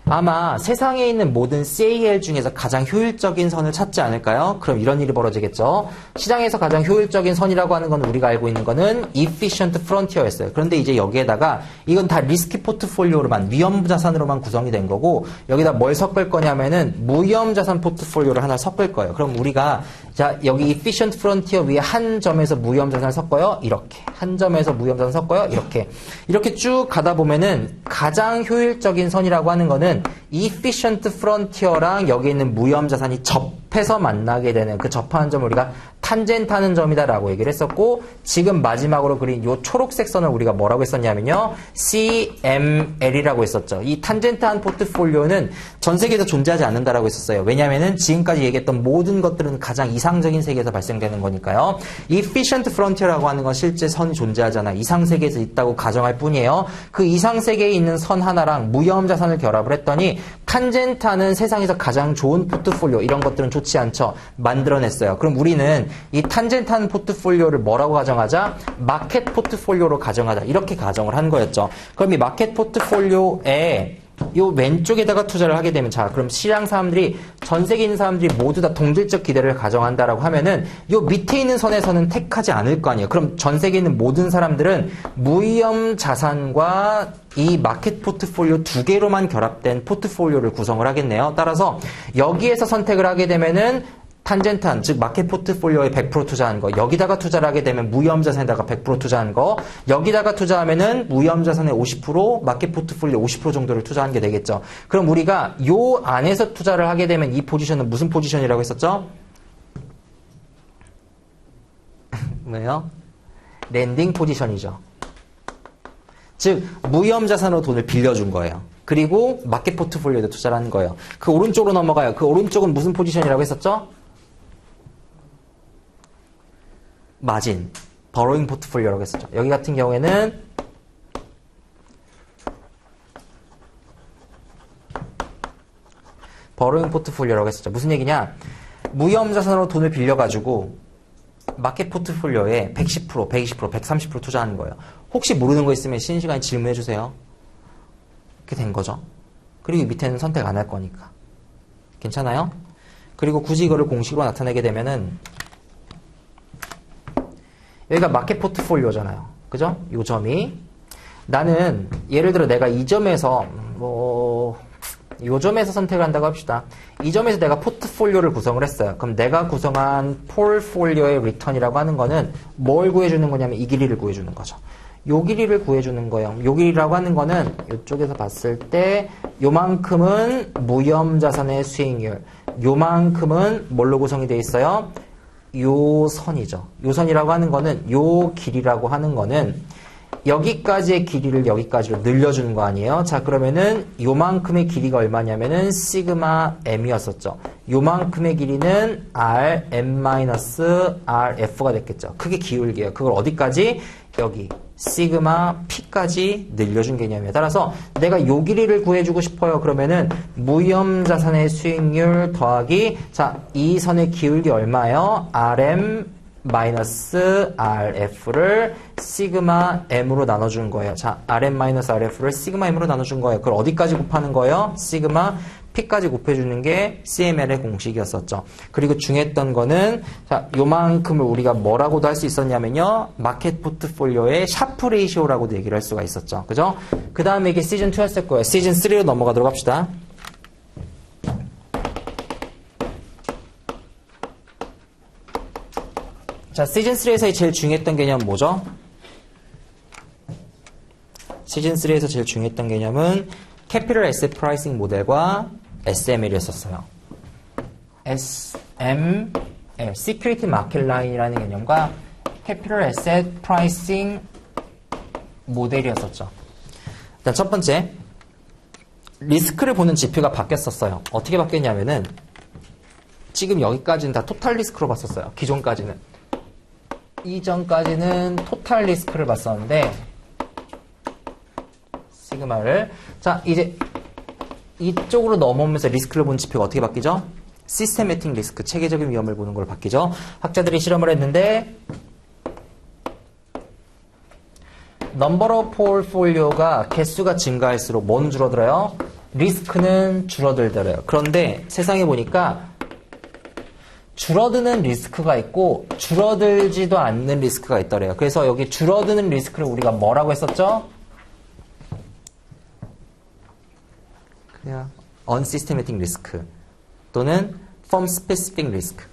아마 세상에 있는 모든 CAL 중에서 가장 효율적인 선을 찾지 않을까요? 그럼 이런 일이 벌어지겠죠. 시장에서 가장 효율적인 선이라고 하는 건 우리가 알고 있는 거는 efficient frontier였어요. 그런데 이제 여기에다가 이건 다 리스크 포트폴리오로만 위험 자산으로만 구성이 된 거고 여기다 뭘 섞을 거냐면은 무위험 자산 포트폴리오를 하나 섞을 거예요. 그럼 우리가 자 여기 efficient frontier 위에 한 점에서 무위험 자산을 섞어요. 이렇게 한 점에서 무위험 자산 섞어요. 이렇게 쭉 가다 보면은 가장 효율적인 선이라고 하는 거는 efficient frontier랑 여기 있는 무위험 자산이 접해서 만나게 되는 그 접하는 점을 우리가 탄젠트하는 점이다라고 얘기를 했었고 지금 마지막으로 그린 이 초록색 선을 우리가 뭐라고 했었냐면요. CML이라고 했었죠. 이 탄젠트한 포트폴리오는 전 세계에서 존재하지 않는다라고 했었어요. 왜냐하면은 지금까지 얘기했던 모든 것들은 가장 이상적인 세계에서 발생되는 거니까요. efficient frontier라고 하는 건 실제 선이 존재하잖아. 이상 세계에서 있다고 가정할 뿐이에요. 그 이상 세계에 있는 선 하나랑 무위험 자산을 결합을 했더니 탄젠트하는 세상에서 가장 좋은 포트폴리오 이런 것들은 좋지 않죠. 만들어냈어요. 그럼 우리는 이 탄젠트한 포트폴리오를 뭐라고 가정하자? 마켓 포트폴리오로 가정하자. 이렇게 가정을 한 거였죠. 그럼 이 마켓 포트폴리오에 요 왼쪽에다가 투자를 하게 되면 자 그럼 시장 사람들이 전 세계에 있는 사람들이 모두 다 동질적 기대를 가정한다라고 하면은 요 밑에 있는 선에서는 택하지 않을 거 아니에요. 그럼 전 세계에 있는 모든 사람들은 무위험 자산과 이 마켓 포트폴리오 두 개로만 결합된 포트폴리오를 구성을 하겠네요. 따라서 여기에서 선택을 하게 되면은 탄젠트한, 즉 마켓 포트폴리오에 100% 투자한 거, 여기다가 투자를 하게 되면 무위험 자산에다가 100% 투자한 거, 여기다가 투자하면은 무위험 자산의 50%, 마켓 포트폴리오 50% 정도를 투자한 게 되겠죠. 그럼 우리가 요 안에서 투자를 하게 되면 이 포지션은 무슨 포지션이라고 했었죠? 뭐예요? 랜딩 포지션이죠. 즉 무위험 자산으로 돈을 빌려준 거예요. 그리고 마켓 포트폴리오에 투자를 한 거예요. 그 오른쪽으로 넘어가요. 그 오른쪽은 무슨 포지션이라고 했었죠? 마진, 버로잉 포트폴리오라고 했었죠. 여기 같은 경우에는 버로잉 포트폴리오라고 했었죠. 무슨 얘기냐? 무위험자산으로 돈을 빌려가지고 마켓 포트폴리오에 110%, 120%, 130% 투자하는 거예요. 혹시 모르는 거 있으면 쉬는 시간에 질문해 주세요. 그렇게 된 거죠. 그리고 밑에는 선택 안 할 거니까. 괜찮아요? 그리고 굳이 이거를 공식으로 나타내게 되면은 여기가 마켓 포트폴리오잖아요. 그죠? 요 점이 나는 예를 들어 내가 이 점에서 요 점에서 선택을 한다고 합시다. 이 점에서 내가 포트폴리오를 구성을 했어요. 그럼 내가 구성한 포트폴리오의 리턴이라고 하는 거는 뭘 구해주는 거냐면 이 길이를 구해주는 거죠. 요 길이를 구해주는 거예요. 요 길이라고 하는 거는 이쪽에서 봤을 때 요만큼은 무위험자산의 수익률, 요만큼은 뭘로 구성이 되어 있어요? 요 선이죠. 요 선이라고 하는 거는 요 길이라고 하는 거는 여기까지의 길이를 여기까지로 늘려주는 거 아니에요? 자, 그러면은 요만큼의 길이가 얼마냐면은 시그마 m이었었죠. 요만큼의 길이는 rm-rf가 됐겠죠. 그게 기울기예요. 그걸 어디까지? 여기 시그마 p까지 늘려준 개념이에요. 따라서 내가 요 길이를 구해주고 싶어요. 그러면은 무위험자산의 수익률 더하기 자, 이 선의 기울기 얼마예요? rm RF를 시그마 M으로 나눠준 거예요. 자, RM-RF를 시그마 M으로 나눠준 거예요. 그걸 어디까지 곱하는 거예요? 시그마 P까지 곱해주는 게 CML의 공식이었었죠. 그리고 중요했던 거는, 자, 요만큼을 우리가 뭐라고도 할 수 있었냐면요. 마켓 포트폴리오의 샤프 레이시오라고도 얘기를 할 수가 있었죠. 그죠? 그 다음에 이게 시즌 2였을 거예요. 시즌 3로 넘어가도록 합시다. 자, 시즌3에서 제일 중요했던 개념은 뭐죠? 시즌3에서 제일 중요했던 개념은 캐피털 애셋 프라이싱 모델과 SML이었었어요. SML, 시큐리티 마켓 라인이라는 개념과 캐피털 애셋 프라이싱 모델이었었죠. 일단 첫 번째, 리스크를 보는 지표가 바뀌었었어요. 어떻게 바뀌었냐면은 지금 여기까지는 다 토탈 리스크로 봤었어요. 기존까지는. 이전까지는 토탈 리스크를 봤었는데 시그마를 자 이제 이쪽으로 넘어오면서 리스크를 보는 지표가 어떻게 바뀌죠? 시스테매틱 리스크, 체계적인 위험을 보는 걸로 바뀌죠. 학자들이 실험을 했는데 넘버 오브 포트폴리오가 개수가 증가할수록 뭐는 줄어들어요? 리스크는 줄어들더래요. 그런데 세상에 보니까 줄어드는 리스크가 있고 줄어들지도 않는 리스크가 있더래요. 그래서 여기 줄어드는 리스크를 우리가 뭐라고 했었죠? 그냥 unsystematic 리스크 또는 firm specific 리스크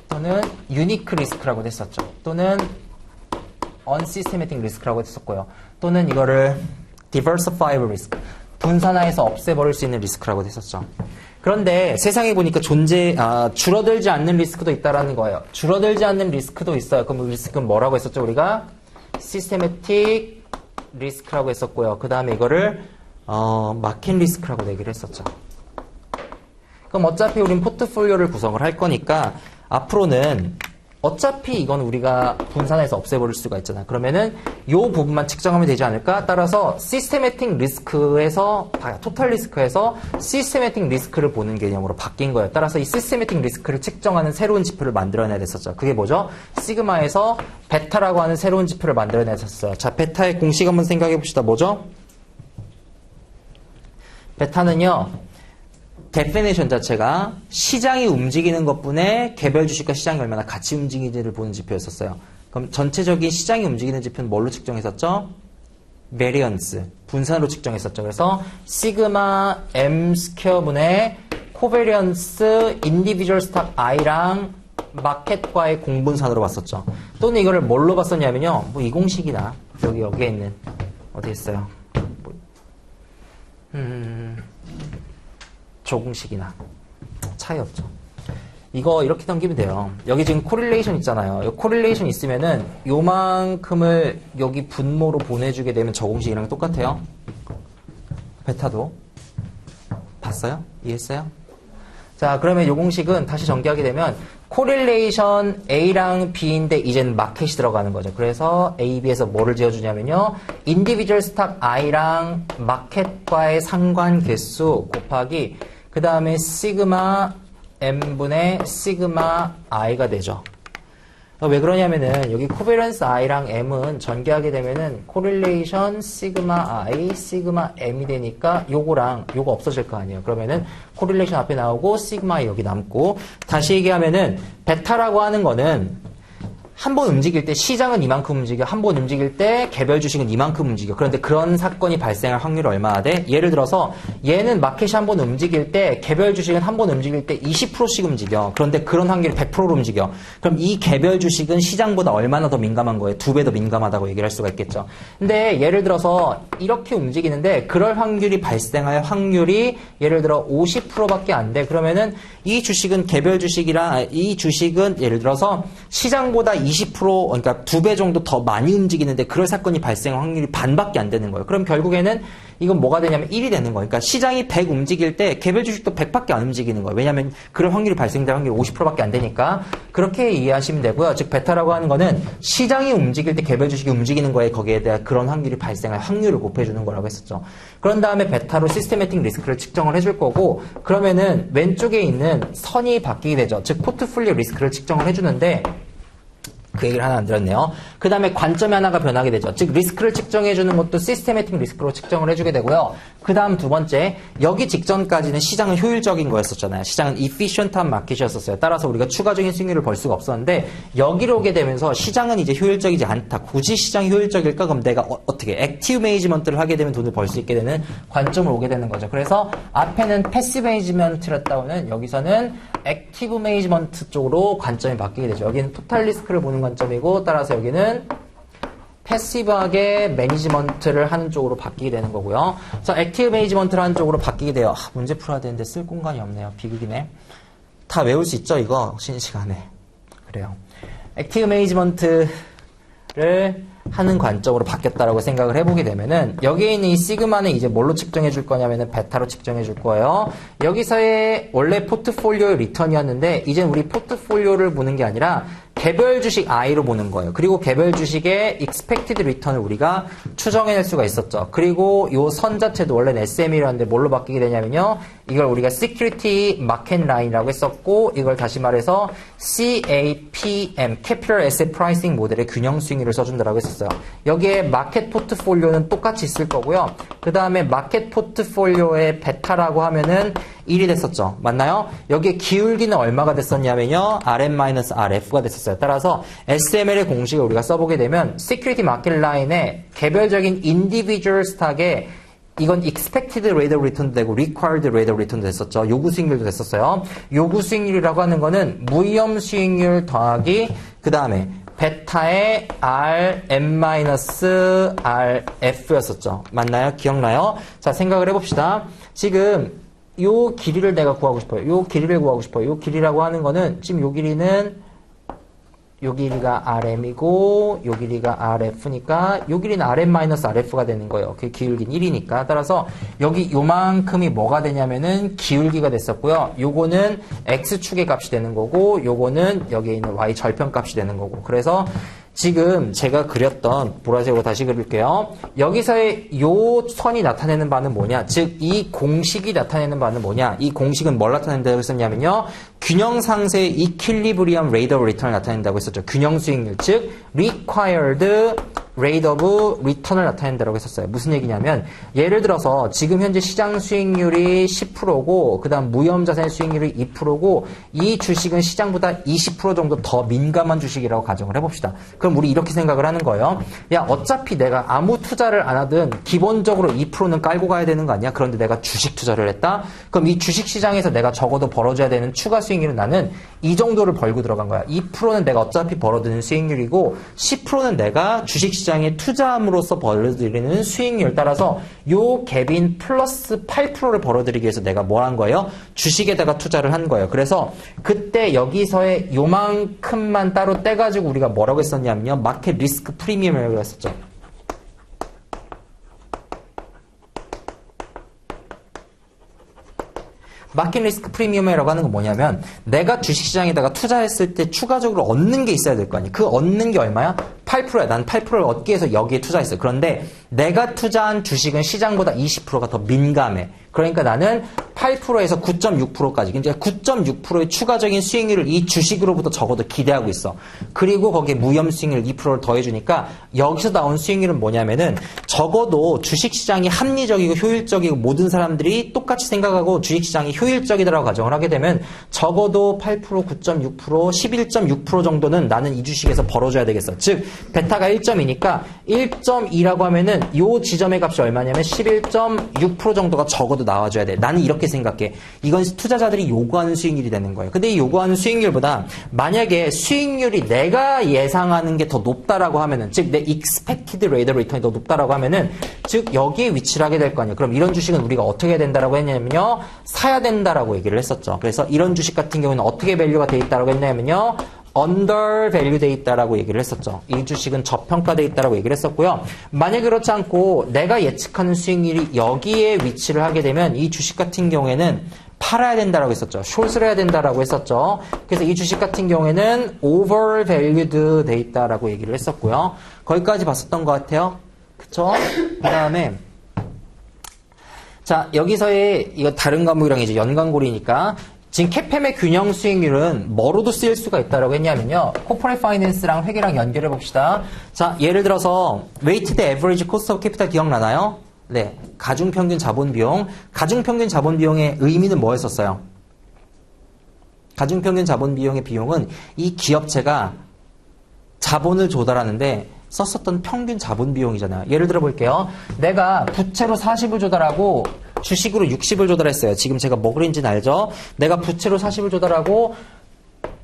또는 unique 리스크라고 했었죠. 또는 unsystematic 리스크라고 했었고요. 또는 이거를 diversifiable 리스크, 분산화해서 없애버릴 수 있는 리스크라고 했었죠. 그런데 세상에 보니까 줄어들지 않는 리스크도 있다라는 거예요. 줄어들지 않는 리스크도 있어요. 그럼 리스크는 뭐라고 했었죠? 우리가 시스테매틱 리스크라고 했었고요. 그 다음에 이거를 마켓 리스크라고 얘기를 했었죠. 그럼 어차피 우린 포트폴리오를 구성을 할 거니까 앞으로는 어차피 이건 우리가 분산해서 없애버릴 수가 있잖아. 그러면은 요 부분만 측정하면 되지 않을까? 따라서 시스테매틱 리스크에서 토탈 리스크에서 시스테매틱 리스크를 보는 개념으로 바뀐 거예요. 따라서 이 시스테매틱 리스크를 측정하는 새로운 지표를 만들어내야 됐었죠. 그게 뭐죠? 시그마에서 베타라고 하는 새로운 지표를 만들어내야 됐었어요. 자, 베타의 공식 한번 생각해 봅시다. 뭐죠? 베타는요. 데피니션 자체가 시장이 움직이는 것뿐에 개별 주식과 시장이 얼마나 같이 움직이는지를 보는 지표였었어요. 그럼 전체적인 시장이 움직이는 지표는 뭘로 측정했었죠? 베리언스, 분산으로 측정했었죠. 그래서 시그마 M 스퀘어분의 코베리언스 인디비주얼 스탁 I랑 마켓과의 공분산으로 봤었죠. 또는 이거를 뭘로 봤었냐면요. 뭐 이 공식이나 여기에 있는 어디 있어요? 조공식이나 차이 없죠. 이거 이렇게 넘기면 돼요. 여기 지금 코릴레이션 있잖아요. 코릴레이션 있으면은 요만큼을 여기 분모로 보내주게 되면 저 공식이랑 똑같아요. 베타도 봤어요? 이해했어요? 자, 그러면 요 공식은 다시 전개하게 되면 코릴레이션 A랑 B인데 이제는 마켓이 들어가는 거죠. 그래서 A, B에서 뭐를 지어주냐면요. 인디비주얼 스탁 I랑 마켓과의 상관 개수 곱하기 그 다음에 시그마 m분의 시그마 i가 되죠. 왜 그러냐면은 여기 코베런스 i랑 m은 전개하게 되면은 코릴레이션 시그마 i, 시그마 m이 되니까 요거랑 요거 없어질 거 아니에요. 그러면은 코릴레이션 앞에 나오고 시그마 i 여기 남고, 다시 얘기하면은 베타라고 하는 거는 한 번 움직일 때 시장은 이만큼 움직여, 한 번 움직일 때 개별 주식은 이만큼 움직여. 그런데 그런 사건이 발생할 확률이 얼마나 돼? 예를 들어서 얘는 마켓이 한 번 움직일 때 개별 주식은 한 번 움직일 때 20%씩 움직여. 그런데 그런 확률이 100%로 움직여. 그럼 이 개별 주식은 시장보다 얼마나 더 민감한 거예요? 2배 더 민감하다고 얘기를 할 수가 있겠죠. 근데 예를 들어서 이렇게 움직이는데 그럴 확률이 발생할 확률이 예를 들어 50%밖에 안 돼. 그러면은 이 주식은 개별 주식이랑 이 주식은 예를 들어서 시장보다 20% 그러니까 2배 정도 더 많이 움직이는데 그럴 사건이 발생할 확률이 반밖에 안 되는 거예요. 그럼 결국에는 이건 뭐가 되냐면 1이 되는 거예요. 그러니까 시장이 100 움직일 때 개별 주식도 100밖에 안 움직이는 거예요. 왜냐하면 그럴 확률이 발생될 확률이 50%밖에 안 되니까 그렇게 이해하시면 되고요. 즉 베타라고 하는 거는 시장이 움직일 때 개별 주식이 움직이는 거에 거기에 대한 그런 확률이 발생할 확률을 곱해주는 거라고 했었죠. 그런 다음에 베타로 시스테매틱 리스크를 측정을 해줄 거고, 그러면은 왼쪽에 있는 선이 바뀌게 되죠. 즉 포트폴리오 리스크를 측정을 해주는데 그 얘기를 하나 안 들었네요. 그 다음에 관점이 하나가 변하게 되죠. 즉 리스크를 측정해주는 것도 시스테매틱 리스크로 측정을 해주게 되고요. 그 다음 두 번째, 여기 직전까지는 시장은 효율적인 거였었잖아요. 시장은 efficient한 마켓이었었어요. 따라서 우리가 추가적인 수익률을 벌 수가 없었는데 여기로 오게 되면서 시장은 이제 효율적이지 않다. 굳이 시장이 효율적일까? 그럼 내가 어떻게 액티브 매니지먼트를 하게 되면 돈을 벌 수 있게 되는 관점을 오게 되는 거죠. 그래서 앞에는 패시브 매니지먼트였다고는 여기서는 액티브 매니지먼트 쪽으로 관점이 바뀌게 되죠. 여기는 토탈 리스크를 보는 관점이고, 따라서 여기는 패시브하게 매니지먼트를 하는 쪽으로 바뀌게 되는 거고요. 자, 액티브 매니지먼트를 하는 쪽으로 바뀌게 돼요. 문제 풀어야 되는데 쓸 공간이 없네요. 비극이네. 다 외울 수 있죠, 이거? 쉬는 시간에. 그래요. 액티브 매니지먼트를 하는 관점으로 바뀌었다라고 생각을 해보게 되면은 여기에 있는 이 시그마는 이제 뭘로 측정해 줄 거냐면은 베타로 측정해 줄 거예요. 여기서의 원래 포트폴리오의 리턴이었는데 이제 우리 포트폴리오를 보는 게 아니라 개별 주식 I로 보는 거예요. 그리고 개별 주식의 expected return을 우리가 추정해낼 수가 있었죠. 그리고 이 선 자체도 원래는 SM이라는데 뭘로 바뀌게 되냐면요. 이걸 우리가 Security Market Line이라고 했었고, 이걸 다시 말해서 CAPM, Capital Asset Pricing 모델의 균형 수익률을 써준다라고 했었어요. 여기에 마켓 포트폴리오는 똑같이 있을 거고요. 그 다음에 마켓 포트폴리오의 베타라고 하면은 1이 됐었죠. 맞나요? 여기에 기울기는 얼마가 됐었냐면요. RM-RF가 됐었어요. 따라서 SML의 공식을 우리가 써보게 되면 Security Market Line의 개별적인 Individual Stock에 이건 expected rate of return도 되고 required rate of return도 됐었죠. 요구 수익률도 됐었어요. 요구 수익률이라고 하는 거는 무위험 수익률 더하기 그 다음에 베타의 RM-RF였었죠. 맞나요? 기억나요? 자, 생각을 해봅시다. 지금 요 길이를 내가 구하고 싶어요. 요 길이를 구하고 싶어요. 요 길이라고 하는 거는 지금 요 길이는 요 길이가 RM이고 요 길이가 RF니까 요 길이는 RM-RF가 되는 거예요. 그 기울기는 1이니까. 따라서 여기 요만큼이 뭐가 되냐면은 기울기가 됐었고요. 요거는 X축의 값이 되는 거고 요거는 여기에 있는 Y 절편 값이 되는 거고. 그래서 지금 제가 그렸던 보라색으로 다시 그릴게요. 여기서의 요 선이 나타내는 바는 뭐냐? 즉 이 공식이 나타내는 바는 뭐냐? 이 공식은 뭘 나타낸다고 했었냐면요. 균형 상세의 equilibrium rate of return을 나타낸다고 했었죠. 균형 수익률, 즉 required rate of return을 나타낸다고 했었어요. 무슨 얘기냐면 예를 들어서 지금 현재 시장 수익률이 10%고 그 다음 무위험자산 수익률이 2%고 이 주식은 시장보다 20% 정도 더 민감한 주식이라고 가정을 해봅시다. 그럼 우리 이렇게 생각을 하는 거예요. 야, 어차피 내가 아무 투자를 안 하든 기본적으로 2%는 깔고 가야 되는 거 아니야? 그런데 내가 주식 투자를 했다? 그럼 이 주식 시장에서 내가 적어도 벌어줘야 되는 추가 수익률은 나는 이 정도를 벌고 들어간 거야. 2%는 내가 어차피 벌어들이는 수익률이고 10%는 내가 주식 시장에 투자함으로써 벌어들이는 수익률. 따라서 요 갭인 플러스 8%를 벌어들이기 위해서 내가 뭘 한 거예요? 주식에다가 투자를 한 거예요. 그래서 그때 여기서의 요만큼만 따로 떼가지고 우리가 뭐라고 했었냐면요. 마켓 리스크 프리미엄이라고 했었죠. 마켓 리스크 프리미엄이라고 하는 건 뭐냐면 내가 주식시장에다가 투자했을 때 추가적으로 얻는 게 있어야 될 거 아니에요. 그 얻는 게 얼마야? 8%야. 난 8%를 얻기 위해서 여기에 투자했어요. 그런데 내가 투자한 주식은 시장보다 20%가 더 민감해. 그러니까 나는 8%에서 9.6%까지. 그러니까 9.6%의 추가적인 수익률을 이 주식으로부터 적어도 기대하고 있어. 그리고 거기에 무염 수익률 2%를 더해주니까 여기서 나온 수익률은 뭐냐면은 적어도 주식시장이 합리적이고 효율적이고 모든 사람들이 똑같이 생각하고 주식시장이 효율적이다라고 가정을 하게 되면 적어도 8%, 9.6%, 11.6% 정도는 나는 이 주식에서 벌어줘야 되겠어. 즉 베타가 1.2니까 1.2라고 하면은 요 지점의 값이 얼마냐면 11.6% 정도가 적어도 나와줘야 돼. 나는 이렇게 생각해. 이건 투자자들이 요구하는 수익률이 되는 거예요. 근데 이 요구하는 수익률보다 만약에 수익률이 내가 예상하는 게 더 높다라고 하면은, 즉 내 expected rate of return이 더 높다라고 하면은, 즉 여기에 위치를 하게 될 거 아니에요. 그럼 이런 주식은 우리가 어떻게 해야 된다라고 했냐면요, 사야 된다라고 얘기를 했었죠. 그래서 이런 주식 같은 경우는 어떻게 밸류가 돼 있다라고 했냐면요, undervalue 돼 있다라고 얘기를 했었죠. 이 주식은 저평가돼 있다라고 얘기를 했었고요. 만약에 그렇지 않고 내가 예측하는 수익률이 여기에 위치를 하게 되면 이 주식 같은 경우에는 팔아야 된다라고 했었죠. 숏을 해야 된다라고 했었죠. 그래서 이 주식 같은 경우에는 overvalued 돼 있다라고 얘기를 했었고요. 거기까지 봤었던 것 같아요. 그쵸? 그 다음에 자, 여기서의 이거 다른 과목이랑 이제 연관고리니까 지금 CAPM의 균형 수익률은 뭐로도 쓰일 수가 있다고 했냐면요. 코퍼레이트 파이낸스랑 회계랑 연결해 봅시다. 자, 예를 들어서 Weighted Average Cost of Capital 기억나나요? 네, 가중평균 자본비용. 가중평균 자본비용의 의미는 뭐였었어요? 가중평균 자본비용의 비용은 이 기업체가 자본을 조달하는데 썼었던 평균 자본비용이잖아요. 예를 들어 볼게요. 내가 부채로 40을 조달하고 주식으로 60을 조달했어요. 지금 제가 뭐 그린지는 알죠? 내가 부채로 40을 조달하고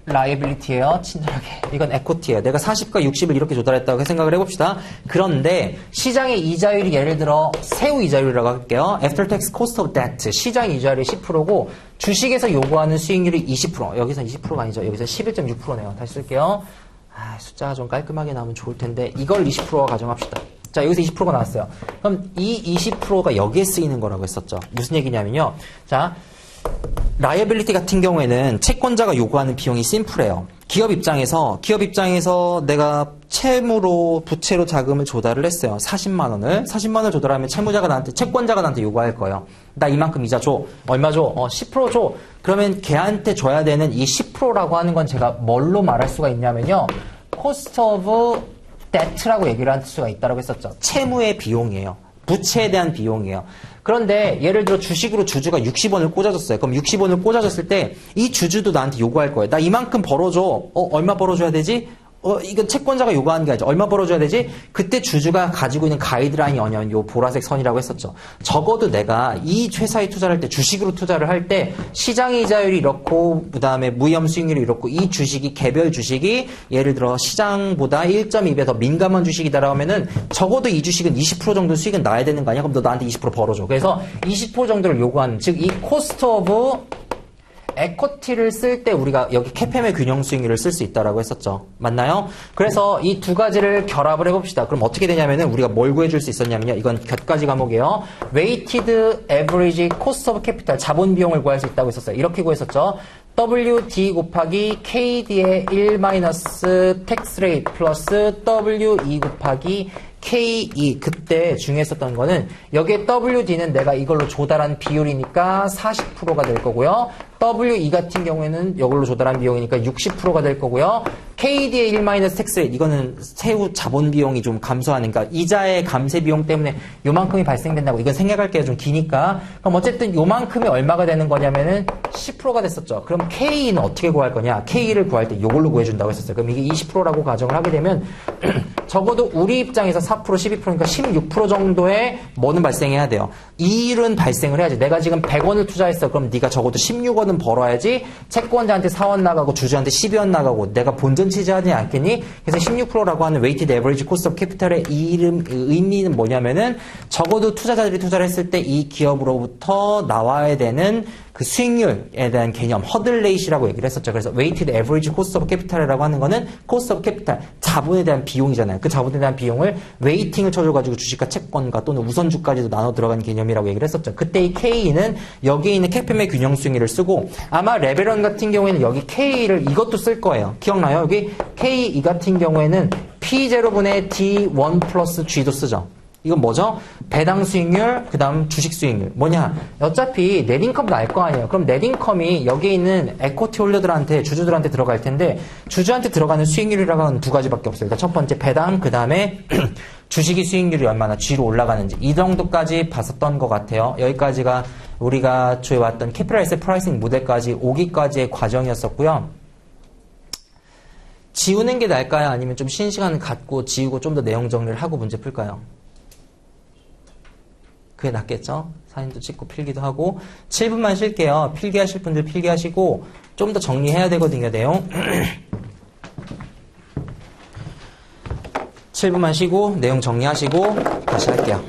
라이애빌리티예요. 친절하게. 이건 에코티예요. 내가 40과 60을 이렇게 조달했다고 생각을 해봅시다. 그런데 시장의 이자율이 예를 들어 세후 이자율이라고 할게요. After tax cost of debt. 시장 이자율이 10%고 주식에서 요구하는 수익률이 20%. 여기서 20%가 아니죠. 여기서 11.6%네요. 다시 쓸게요. 숫자가 좀 깔끔하게 나오면 좋을 텐데 이걸 20%가 가정합시다. 자, 여기서 20%가 나왔어요. 그럼 이 20%가 여기에 쓰이는 거라고 했었죠. 무슨 얘기냐면요. 자, 라이애빌리티 같은 경우에는 채권자가 요구하는 비용이 심플해요. 기업 입장에서 내가 채무로 부채로 자금을 조달을 했어요. 40만 원을. 40만 원을 조달하면 채권자가 나한테 요구할 거예요. 나 이만큼 이자 줘. 얼마 줘? 10% 줘. 그러면 걔한테 줘야 되는 이 10%라고 하는 건 제가 뭘로 말할 수가 있냐면요. cost of debt라고 얘기를 할 수가 있다고 했었죠. 채무의 비용이에요. 부채에 대한 비용이에요. 그런데 예를 들어 주식으로 주주가 60원을 꽂아줬어요. 그럼 60원을 꽂아줬을 때 이 주주도 나한테 요구할 거예요. 나 이만큼 벌어줘. 얼마 벌어줘야 되지? 이건 채권자가 요구하는 게 아니죠. 얼마 벌어줘야 되지? 그때 주주가 가지고 있는 가이드라인이 뭐냐면 요 보라색 선이라고 했었죠. 적어도 내가 이 회사에 투자를 할 때, 주식으로 투자를 할 때 시장의 이자율이 이렇고 그 다음에 무위험 수익률이 이렇고 이 주식이 개별 주식이 예를 들어 시장보다 1.2배 더 민감한 주식이다라고 하면은 적어도 이 주식은 20% 정도 수익은 나야 되는 거 아니야? 그럼 너 나한테 20% 벌어줘. 그래서 20% 정도를 요구하는, 즉 이 코스트 오브 에코티를 쓸 때 우리가 여기 CAPM의 균형 수익률을 쓸 수 있다라고 했었죠. 맞나요? 그래서 이 두 가지를 결합을 해봅시다. 그럼 어떻게 되냐면은 우리가 뭘 구해줄 수 있었냐면요. 이건 곁가지 과목이에요. Weighted Average Cost of Capital 자본 비용을 구할 수 있다고 했었어요. 이렇게 구했었죠. WD 곱하기 KD의 1 마이너스 텍스 레이트 플러스 WE 곱하기 KE. 그때 중요했었던 거는 여기에 WD는 내가 이걸로 조달한 비율이니까 40%가 될 거고요. WE 같은 경우에는 이걸로 조달한 비용이니까 60%가 될 거고요. KD의 1- 텍스 레이트, 이거는 세후 자본 비용이 좀 감소하니까 이자의 감세 비용 때문에 요만큼이 발생된다고. 이건 생각할 게 좀 기니까. 그럼 어쨌든 요만큼이 얼마가 되는 거냐면은 10%가 됐었죠. 그럼 KE는 어떻게 구할 거냐? KE를 구할 때 이걸로 구해준다고 했었어요. 그럼 이게 20%라고 가정을 하게 되면 적어도 우리 입장에서 4%, 12%니까 16% 정도의 뭐는 발생해야 돼요. 이 일은 발생을 해야지. 내가 지금 100원을 투자했어. 그럼 네가 적어도 16원은 벌어야지. 채권자한테 4원 나가고 주주한테 12원 나가고 내가 본전 취지하지 않겠니? 그래서 16%라고 하는 Weighted Average Cost of Capital의 의미는 뭐냐면은 적어도 투자자들이 투자를 했을 때 이 기업으로부터 나와야 되는 그 수익률에 대한 개념, 허들 레이시라고 얘기를 했었죠. 그래서 Weighted Average Cost of Capital이라고 하는 거는 Cost of Capital, 자본에 대한 비용이잖아요. 그 자본에 대한 비용을 웨이팅을 쳐줘가지고 주식과 채권과 또는 우선주까지도 나눠 들어간 개념이라고 얘기를 했었죠. 그때 이 K는 여기에 있는 CAPM의 균형 수익률을 쓰고 아마 레벨원 같은 경우에는 여기 K를 이것도 쓸 거예요. 기억나요? 여기 K2 같은 경우에는 P0분의 D1 플러스 G도 쓰죠. 이건 뭐죠? 배당 수익률, 그 다음 주식 수익률. 뭐냐? 어차피 넷인컴도 알 거 아니에요. 그럼 넷인컴이 여기에 있는 에코티 홀더들한테, 주주들한테 들어갈 텐데, 주주한테 들어가는 수익률이라고 하는 두 가지밖에 없어요. 그러니까 첫 번째 배당, 그 다음에 주식이 수익률이 얼마나 G로 올라가는지. 이 정도까지 봤었던 것 같아요. 여기까지가 우리가 주해왔던 캐피탈 에셋 프라이싱 모델까지 오기까지의 과정이었었고요. 지우는 게 나을까요? 아니면 좀 쉬는 시간을 갖고 지우고 좀 더 내용 정리를 하고 문제 풀까요? 그게 낫겠죠? 사진도 찍고 필기도 하고 7분만 쉴게요. 필기하실 분들 필기하시고 좀 더 정리해야 되거든요. 내용 7분만 쉬고 내용 정리하시고 다시 할게요.